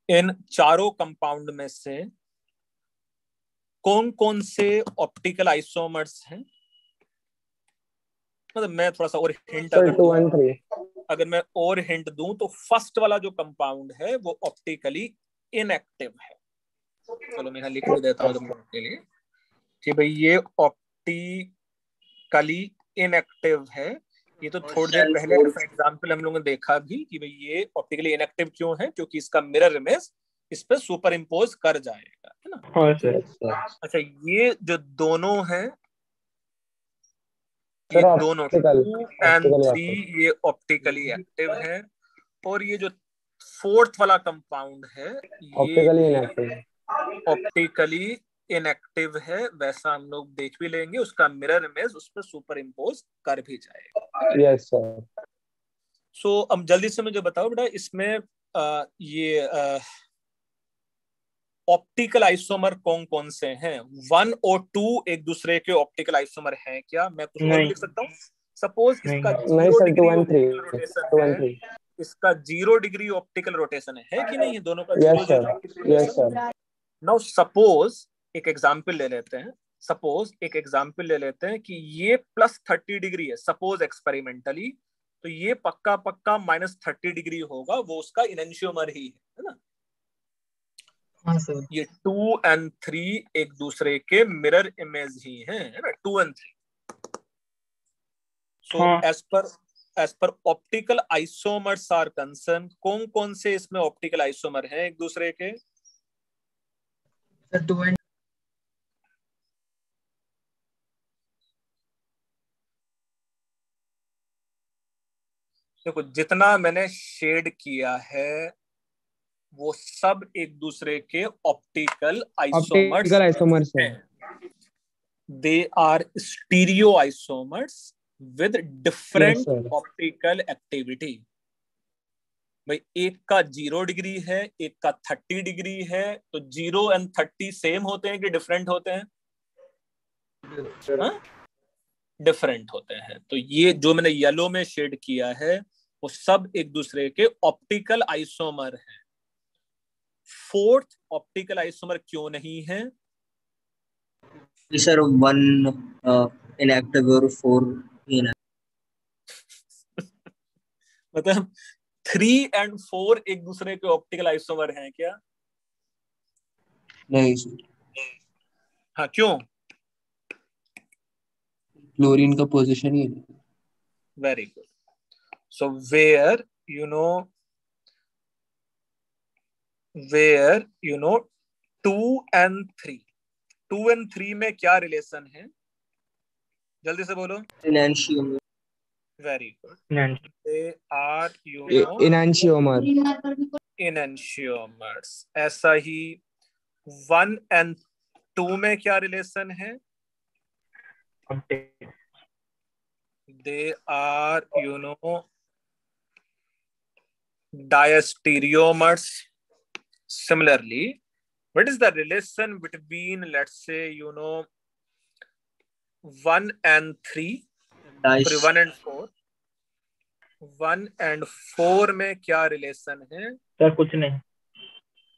इन चारों कंपाउंड में से कौन कौन से ऑप्टिकल आइसोमर्स हैं? मतलब मैं थोड़ा सा और हिंट अगर मैं और हिंट दूं तो फर्स्ट वाला जो कंपाउंड है वो ऑप्टिकली इनएक्टिव है. चलो मैं यहाँ लिख देता हूँ के लिए कि भाई ये ऑप्टिकली इनएक्टिव है. ये तो थोड़ी देर पहले फॉर एग्जांपल हम लोगों ने देखा भी कि भाई ये ऑप्टिकली इनएक्टिव क्यों है, क्योंकि इसका मिरर इमेज इस पे सुपर इम्पोज कर जाएगा, है ना. हाँ सर. अच्छा, ये जो दोनों हैं, ये दोनों 2 and 3 ये ऑप्टिकली एक्टिव है, और ये जो 4th वाला कंपाउंड है ये ऑप्टिकली इनएक्टिव है. वैसा हम लोग देख भी लेंगे, उसका मिरर इमेज उस पर सुपर इम्पोज कर भी जाएगा. Yes sir. सो अब जल्दी से मुझे बताओ बेटा, इसमें ये ऑप्टिकल आइसोमर कौन कौन से हैं? 1 और 2 एक दूसरे के ऑप्टिकल आइसोमर हैं क्या? मैं कुछ और लिख सकता हूँ. सपोज इसका 0 डिग्री ऑप्टिकल रोटेशन है, इसका 0 डिग्री ऑप्टिकल रोटेशन है कि नहीं है? दोनों का 0 यस सर. नाउ सपोज एक एग्जांपल ले लेते हैं कि ये +30 डिग्री है, सपोज एक्सपेरिमेंटली, तो ये पक्का पक्का -30 डिग्री होगा, वो उसका इनेंशियोमर ही है ना. हाँ सर. ये 2 and 3 एक दूसरे के मिरर इमेज ही हैं, है ना. 2 and 3. So as per optical isomers are concerned, कौन कौन से इसमें ऑप्टिकल आइसोमर हैं एक दूसरे के? 2 and देखो, जितना मैंने शेड किया है वो सब एक दूसरे के ऑप्टिकल आइसोमर्स हैं. They are stereoisomers with different optical activity. भाई एक का 0 डिग्री है, एक का 30 डिग्री है, तो 0 and 30 सेम होते हैं कि डिफरेंट होते हैं? डिफरेंट होते हैं. तो ये जो मैंने येलो में शेड किया है वो सब एक दूसरे के ऑप्टिकल आइसोमर हैं. 4th ऑप्टिकल आइसोमर क्यों नहीं है? सर 1 इनएक्टिव और 4 इनएक्टिव. मतलब 3 and 4 एक दूसरे के ऑप्टिकल आइसोमर हैं क्या? नहीं सर. हाँ, क्यों? क्लोरीन का पोजीशन ही है. Very good. So where you know 2 and 3, 2 and 3 में क्या रिलेशन है? जल्दी से बोलो. Enantiomer. Very good. They are enantiomers. ऐसा ही 1 and 2 में क्या रिलेशन है? They are diastereomers. Similarly, what is the relation between, let's say, 1 and 3? Sorry, 1 and 4. 1 and 4 में क्या रिलेशन है? सर कुछ नहीं।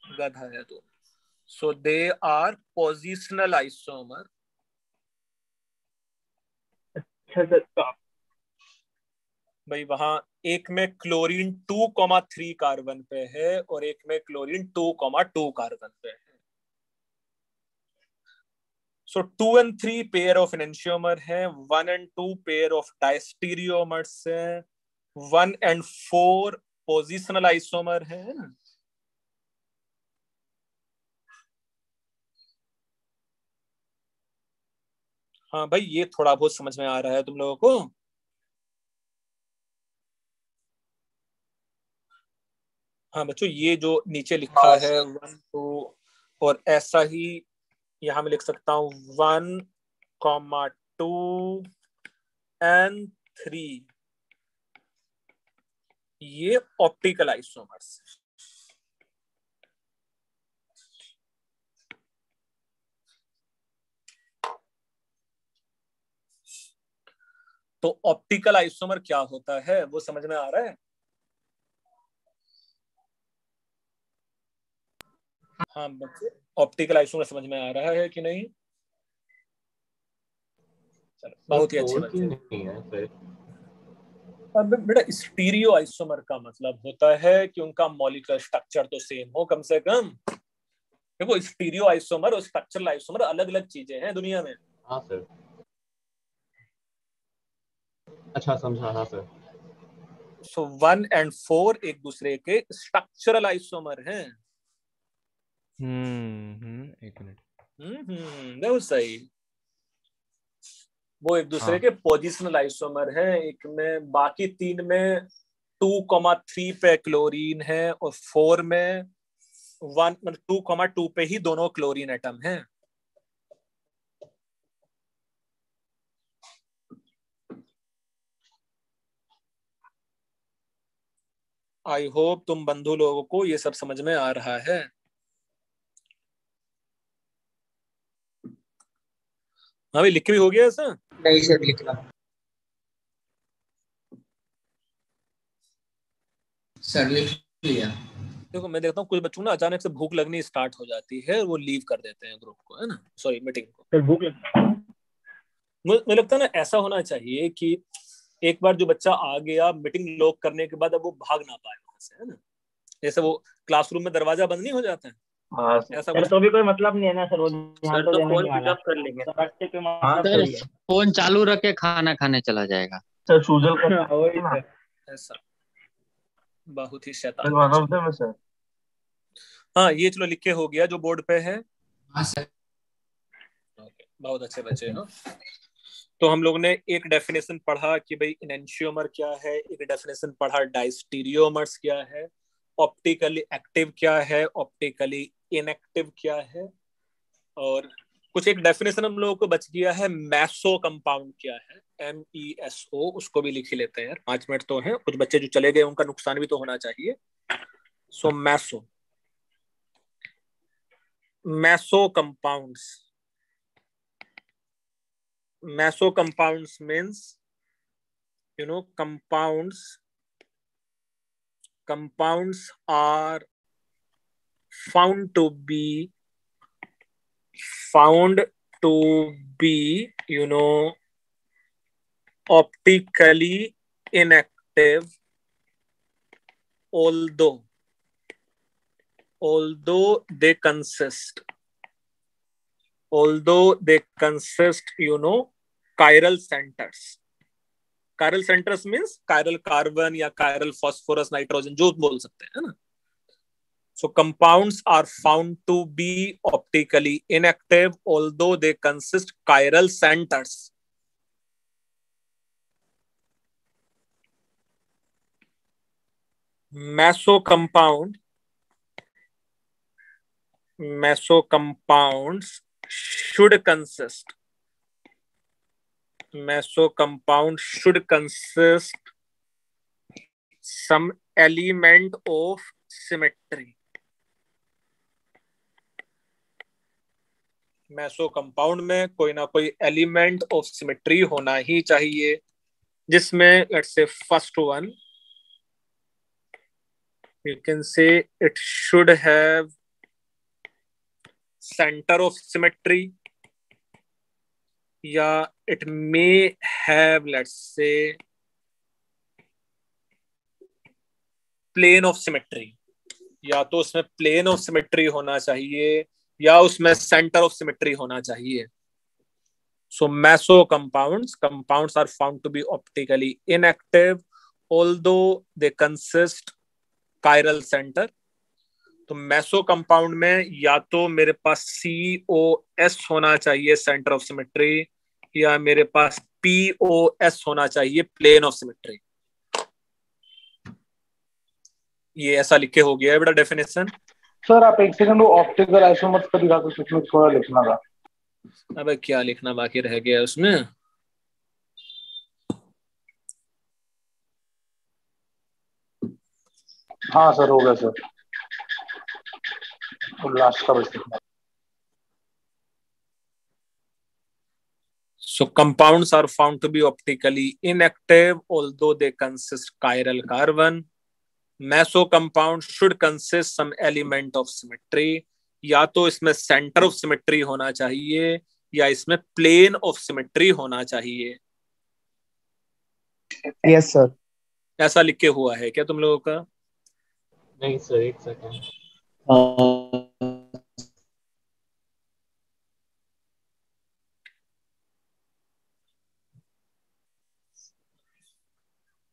गधा है तो। सो दे आर पोजिशनल आइसोमर। अच्छा सर। भाई वहां एक में क्लोरीन 2,3 कार्बन पे है और एक में क्लोरीन 2,2 कार्बन पे है। So 2 and 3 pair of enantiomer है, 1 and 2 pair of diastereomers है, 1 and 4 positional isomer है ना। हाँ भाई ये थोड़ा बहुत समझ में आ रहा है तुम लोगों को? हाँ बच्चों ये जो नीचे लिखा है 1 2 और ऐसा ही यहाँ मैं लिख सकता हूँ 1,2 and 3, ये ऑप्टिकल आइसोमर्स। तो ऑप्टिकल आइसोमर क्या होता है वो समझ में आ रहा है? हाँ बच्चे ऑप्टिकल आइसोमर समझ में आ रहा है कि नहीं? चलो बहुत ही अच्छे बच्चे। अब बेटा स्टीरियो आइसोमर का मतलब होता है कि उनका मॉलिक्यूलर स्ट्रक्चर तो सेम हो कम से कम। देखो स्टीरियो आइसोमर और स्ट्रक्चरल आइसोमर अलग अलग चीजें हैं दुनिया में। हाँ सर। अच्छा समझा। हाँ सर। सो 1 and 4 एक दूसरे के स्ट्रक्चरल आइसोमर हैं। एक मिनट। वो सही। वो एक दूसरे के पोजिशनल आइसोमर हैं। एक में बाकी 3 में 2,3 पे क्लोरीन है और 4 में 2,2 पे ही दोनों क्लोरीन एटम हैं। आई होप तुम बंधु लोगों को ये सब समझ में आ रहा है। हाँ भाई लिख के भी हो गया ऐसा? नहीं सर लिखना। सर लिख लिया। देखो मैं देखता हूँ कुछ बच्चों ना अचानक से भूख लगनी स्टार्ट हो जाती है, वो लीव कर देते हैं ग्रुप को, है ना, सॉरी मीटिंग को। सर भूख लगती है। मुझे लगता है ना ऐसा होना चाहिए कि एक बार जो बच्चा आ गया मीटिंग लॉक करने के बाद अब वो भाग ना पाए वहां से, है ना। जैसे वो क्लासरूम में दरवाजा बंद नहीं हो जाता है ऐसा सर तो भी कोई मतलब नहीं है ना सर, वो सर तो फोन पिकअप कर लेंगे। सर फोन चालू रख के खाना खाने चला जाएगा। सर सूजल ऐसा बहुत ही शैतान। सर। हाँ ये चलो लिख के हो गया जो बोर्ड पे है। हाँ सर। ओके बहुत अच्छे बच्चे हो। तो हम लोग ने एक डेफिनेशन पढ़ा कि भाई एनेंशियोमर क्या है, एक डेफिनेशन पढ़ा डायस्टीरियोमर्स क्या है, ऑप्टिकली एक्टिव क्या है, ऑप्टिकली इनएक्टिव क्या है, और कुछ एक डेफिनेशन हम लोगों को बच गया है मैसो कंपाउंड क्या है, MESO, उसको भी लिख ही लेते हैं यार, 5 मिनट तो है, कुछ बच्चे जो चले गए उनका नुकसान भी तो होना चाहिए। सो मैसो compounds. Meso compounds means, you know, compounds are found to be, you know, optically inactive, although they consist, you know, chiral centers. Chiral centers means chiral carbon या chiral phosphorus, nitrogen, जो बोल सकते हैं, है ना। So compounds are found to be optically inactive, although they consist chiral centers. Meso compounds should consist some element of symmetry. मैसो कंपाउंड में कोई ना कोई एलिमेंट ऑफ सिमेट्री होना ही चाहिए, जिसमें let's say first one You can say it should have center of symmetry, या it may have, let's say, plane of symmetry. या तो उसमें plane of symmetry होना चाहिए या उसमें center of symmetry होना चाहिए. So meso compounds are found to be optically inactive although they consist chiral center. तो meso compound में या तो मेरे पास COS होना चाहिए center of symmetry या मेरे पास POS होना चाहिए plane of symmetry. ये ऐसा लिखे हो गया है बेटा डेफिनेशन. सर आप एक सेकंड वो ऑप्टिकल आइसोमर्स का दिखा के उसमें थोड़ा लिखना था. अबे क्या लिखना बाकी रह गया उसमें? हाँ सर हो गया सर. लास्ट का बस लिखना. So compounds are found to be optically inactive although they consist chiral carbon. Meso compound should consist some element of symmetry. या तो इसमें center of symmetry होना चाहिए या इसमें plane of symmetry होना चाहिए. Yes sir. ऐसा लिख के हुआ है क्या तुम लोगों का? नहीं सर, एक सेकंड.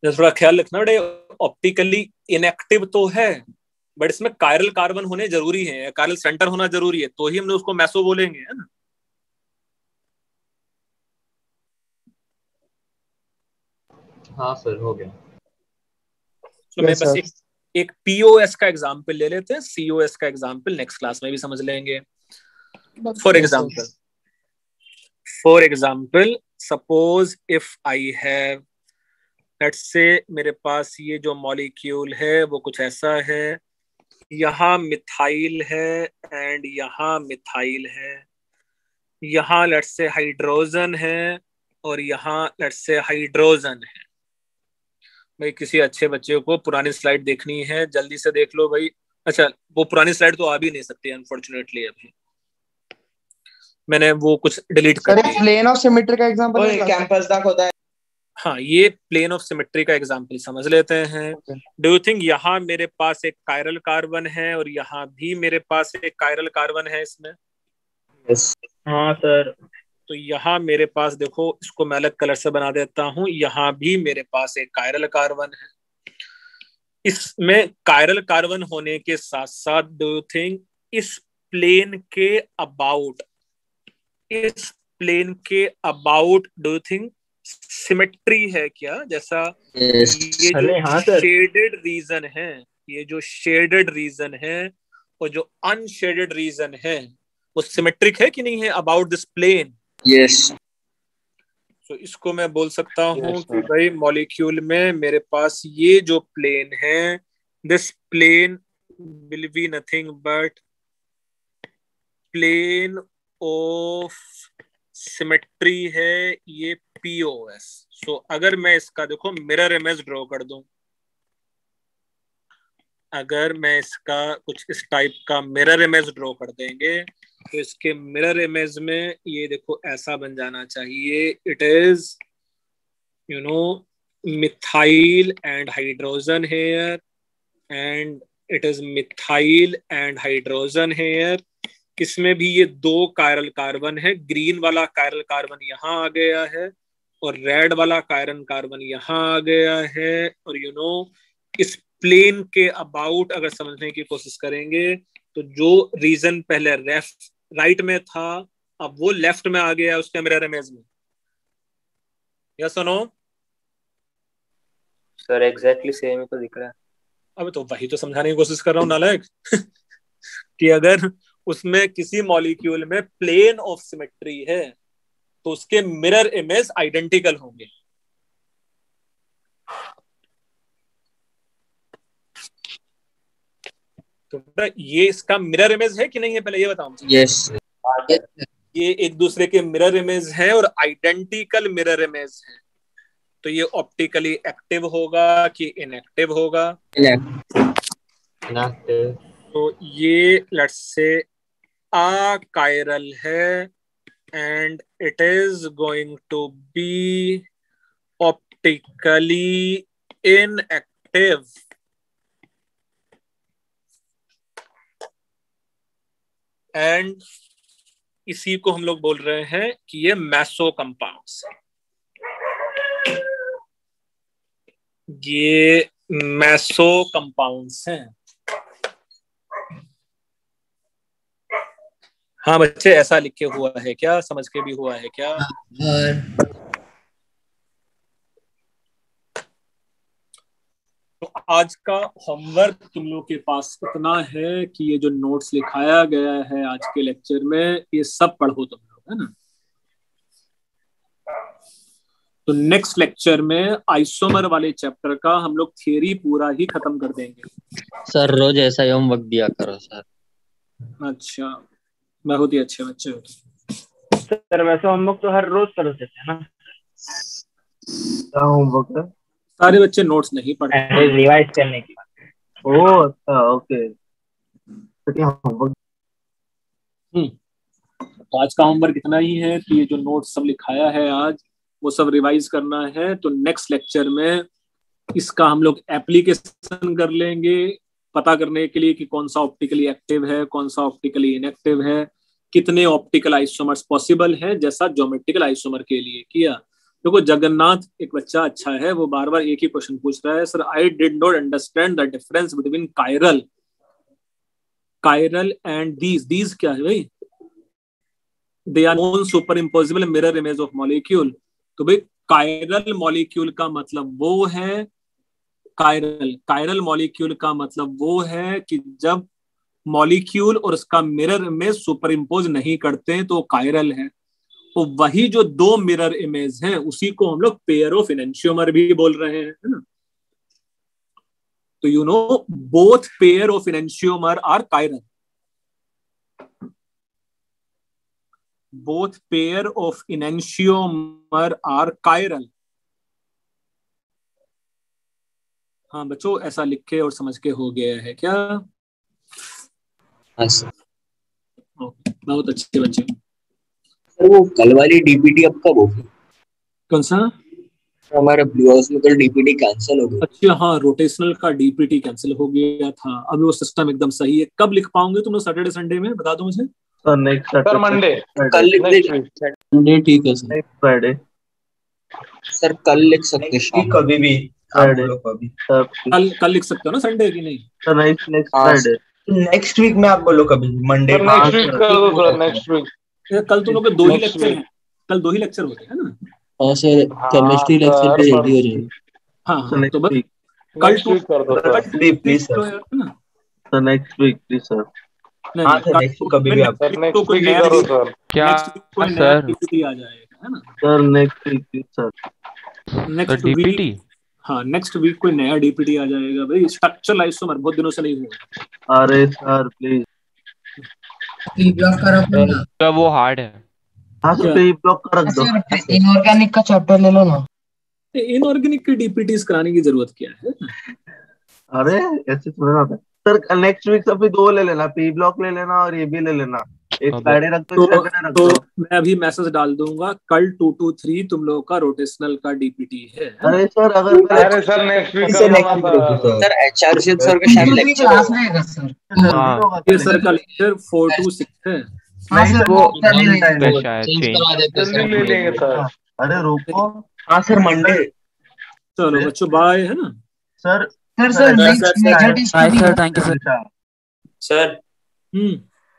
थोड़ा ख्याल रखना बेटे. ऑप्टिकली इनएक्टिव तो है बट इसमें कायरल कार्बन होने जरूरी है, कायरल सेंटर होना जरूरी है, तो ही हमने उसको मैसो बोलेंगे, है ना. हाँ सर हो गया. तो मैं बस एक POS का एग्जांपल ले लेते हैं, COS का एग्जांपल नेक्स्ट क्लास में भी समझ लेंगे. For example suppose if I have, let's say मेरे पास ये जो मॉलिक्यूल है वो कुछ ऐसा है. यहाँ मिथाइल है एंड यहाँ मिथाइल है. यहाँ लेट्स से हाइड्रोजन है और यहाँ लेट्स से हाइड्रोजन है. भाई किसी अच्छे बच्चे को पुरानी स्लाइड देखनी है, जल्दी से देख लो भाई. अच्छा वो पुरानी स्लाइड तो आ भी नहीं सकती अनफॉर्चुनेटली, अभी मैंने वो कुछ डिलीट कर दिया. प्लेन ऑफ सिमेट्री का एग्जांपल है, कैंपस तक होता है. हाँ ये प्लेन ऑफ सिमेट्री का एग्जांपल समझ लेते हैं. डू यू थिंक यहाँ मेरे पास एक कायरल कार्बन है और यहाँ भी मेरे पास एक कायरल कार्बन है इसमें? yes. हाँ सर. तो यहाँ मेरे पास देखो, इसको मैं अलग कलर से बना देता हूँ. यहाँ भी मेरे पास एक कायरल कार्बन है. इसमें कायरल कार्बन होने के साथ साथ डू यू थिंक इस प्लेन के about do you think symmetry है क्या? जैसा yes. ये जो शेडेड रीजन है, ये जो शेडेड रीजन है और जो अनशेडेड रीजन है वो सिमेट्रिक है कि नहीं है अबाउट दिस प्लेन? यस. तो इसको मैं बोल सकता हूँ कि भाई मॉलिक्यूल में मेरे पास ये जो प्लेन है, this plane will be nothing but plane of symmetry है ये POS. सो अगर मैं इसका देखो मिरर इमेज ड्रॉ कर दूं, अगर मैं इसका कुछ इस टाइप का मिरर इमेज ड्रॉ कर देंगे तो इसके मिरर इमेज में ये देखो ऐसा बन जाना चाहिए. It is you know methyl and hydrogen here and it is methyl and hydrogen here. इसमें भी ये दो कायरल कार्बन है. ग्रीन वाला कायरल कार्बन यहाँ आ गया है और रेड वाला कायरल कार्बन यहाँ आ गया है. और यू नो इस प्लेन के अबाउट अगर समझने की कोशिश करेंगे तो जो रीजन पहले राइट में था अब वो लेफ्ट में आ गया उसके मिरर इमेज में. यस और नो? सर एग्जैक्टली सेम ही तो दिख रहा है. अब तो वही तो समझाने की कोशिश कर रहा हूँ नालायक कि अगर उसमें किसी मॉलिक्यूल में प्लेन ऑफ सिमेट्री है तो उसके मिरर इमेज आइडेंटिकल होंगे. तो ये इसका मिरर इमेज है कि नहीं है पहले ये बताओ. यस. ये एक दूसरे के मिरर इमेज है और आइडेंटिकल मिरर इमेज है. तो ये ऑप्टिकली एक्टिव होगा कि इनएक्टिव होगा? inactive. तो ये लेट्स से अकायरल है and it is going to be optically inactive. And इसी को हम लोग बोल रहे हैं कि ये मैसो कंपाउंड्स है। ये मैसो कंपाउंड्स हैं। हाँ बच्चे, ऐसा लिखे हुआ है क्या? समझ के भी हुआ है क्या? तो आज का होमवर्क तुम लोग के पास इतना है कि ये जो नोट्स लिखाया गया है आज के लेक्चर में, ये सब पढ़ो तुम लोग, है ना? तो नेक्स्ट लेक्चर में आइसोमर वाले चैप्टर का हम लोग थियरी पूरा ही खत्म कर देंगे। सर रोज ऐसा ही होमवर्क दिया करो सर। अच्छा, बहुत ही अच्छे बच्चे हो। सर वैसे होमवर्क तो हर रोज कर देते हैं ना? क्या होमवर्क है? सारे बच्चे नोट्स नहीं पढ़ते, रिवाइज करने की। ओह अच्छा, ओके। तो क्या होमवर्क? तो आज का होमवर्क इतना ही है कि ये जो नोट्स सब लिखाया है आज, वो सब रिवाइज करना है। तो नेक्स्ट लेक्चर में इसका हम लोग एप्लीकेशन कर लेंगे, पता करने के लिए कि कौन सा ऑप्टिकली एक्टिव है, कौन सा ऑप्टिकली इनएक्टिव है, कितने ऑप्टिकल आइसोमर्स पॉसिबल है, जैसा ज्योमेट्रिकल आइसोमर के लिए किया। देखो जगन्नाथ एक बच्चा अच्छा है, वो बार बार एक ही क्वेश्चन पूछ रहा है, sir I did not understand the difference between chiral and these क्या है भाई? They are non superimposable mirror image of molecule. तो भाई कायरल मॉलिक्यूल का मतलब वो है, कायरल मॉलिक्यूल का मतलब वो है कि जब मॉलिक्यूल और उसका मिरर इमेज सुपर इम्पोज नहीं करते तो कायरल है। तो वही जो दो मिरर इमेज हैं उसी को हम लोग पेयर ऑफ इनेंशियोमर भी बोल रहे हैं, है ना? तो you know both pair of enantiomer are chiral, both pair of enantiomer are chiral। हाँ बच्चों, ऐसा लिख के और समझ के हो गया है क्या? बहुत अच्छे बच्चे। सर वो कल वाली डीपीटी अब कब होगी? कौन सा? हमारे ब्लू हाउस में कल डीपीटी कैंसिल हो गई। अच्छा हाँ, रोटेशनल का डीपीटी कैंसिल हो गया था। अभी वो सिस्टम एकदम सही है। कब लिख पाओगे तुम लोग? सैटरडे संडे में बता दो मुझे। सर नेक्स्ट सर मंडे, कल लिख संडे ठीक है सर। फ्राइडे सर कल लिख सकते हैं, कभी भी कल लिख सकते हो ना, संडे की नहीं? Sir next Friday, next week में आप बोलो कभी, मंडे नेक्स्ट वीक कर दो सर, नेक्स्ट वीक। कल तुम लोग के दो ही लेक्चर हैं, कल दो ही लेक्चर होते हैं ना? हाँ सर, केमिस्ट्री लेक्चर पे रेडी हो जाएंगे। हाँ तो बस कल टू कर दो sir, please sir. Sir next week please sir. हाँ सर नेक्स्ट कभी भी आप नेक्स्ट वीक करो सर। क्या सर? डीपीटी आ जाएगा, है ना? Sir next week please sir. Next DPT? हाँ नेक्स्ट वीक कोई नया डीपीटी आ जाएगा भाई। स्ट्रक्चरल आइसोमर बहुत दिनों से नहीं हुआ। अरे सर प्लीज, पी ब्लॉक करो। वो हार्ड है। हाँ सर पी ब्लॉक कर दो। इनऑर्गेनिक का चैप्टर ले लो ना। इनऑर्गेनिक की डीपीटीज कराने की जरूरत क्या है? अरे ऐसे थोड़ा ना होता है सर। नेक्स्ट वीक सब दो ले लेना, पी ब्लॉक ले लेना और ये भी ले लेना। एक फ्राइडे रख दो, सैटरडे रख दो। मैं अभी मैसेज डाल दूंगा, कल 2 to 3 तुम लोगों का रोटेशनल का डीपीटी है। अरे सर अगर अरे sir next week sir HRC sir का शायद क्लास रहेगा सर। ये सर का लेक्चर 4 to 6 है। हाँ सर वो शायद चेंज करवा देते हैं जल्दी ले लेंगे सर। अरे रुको। हाँ सर मंडे। चलो बच्चों बाय, है ना? Sir next major test sir thank you sir. Sir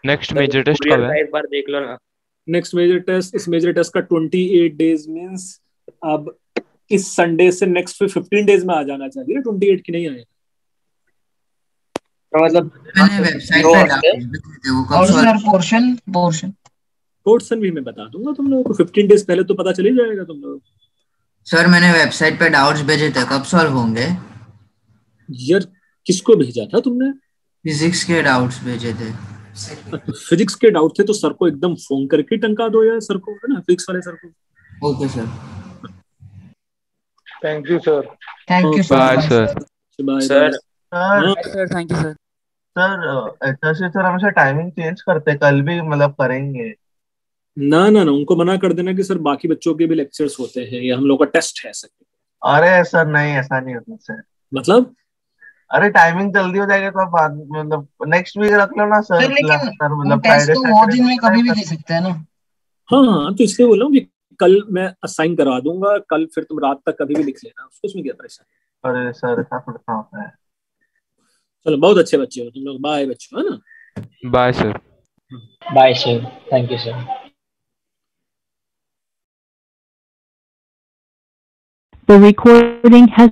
next major test कब है? एक बार देख लो ना। नेक्स्ट मेजर टेस्ट, इस मेजर टेस्ट का 28 डेज मींस अब इस संडे से नेक्स्ट 15 डेज में आ जाना चाहिए। 28 की नहीं आएगा मतलब मैंने वेबसाइट पे डाला। और सर पोर्शन भी मैं बता दूंगा तुम लोगों को। 15 डेज पहले तो पता चल ही जाएगा तुम लोग। सर मैंने वेबसाइट पे डाउट्स भेजे थे, कब सॉल्व होंगे? यार किसको भेजा था तुमने? फिजिक्स के डाउट्स भेजे थे। फिजिक्स के डाउट थे तो सर को एकदम फोन करके टंका दो यार, सर को, है ना? फिजिक्स वाले सर को। Okay sir, thank you sir. Thank you bye sir. Bye sir sir thank you sir. Sir ऐसा सर हमेशा टाइमिंग चेंज करते हैं, कल भी मतलब करेंगे। ना ना ना, उनको मना कर देना कि सर बाकी बच्चों के भी लेक्चर्स होते हैं, ये हम लोग का टेस्ट है सर। अरे सर नहीं, ऐसा नहीं होता सर। मतलब अरे टाइमिंग जल्दी हो जाएगा तो आप बाद मतलब नेक्स्ट वीक रख लो ना सर। सर लेकिन सर वो मतलब टेस्ट फ्राइडे तो वो दिन में कभी भी दे सकते हैं ना। हाँ हाँ, तो इसलिए बोल रहा हूँ कि कल मैं असाइन करवा दूंगा, कल फिर तुम रात तक कभी भी लिख लेना, उसको उसमें क्या परेशानी। अरे सर ऐसा थोड़ा होता है। चलो बहुत अच्छे बच्चे हो तुम लोग, बाय बच्चों, है ना। Bye sir. Bye sir, thank you sir. The recording has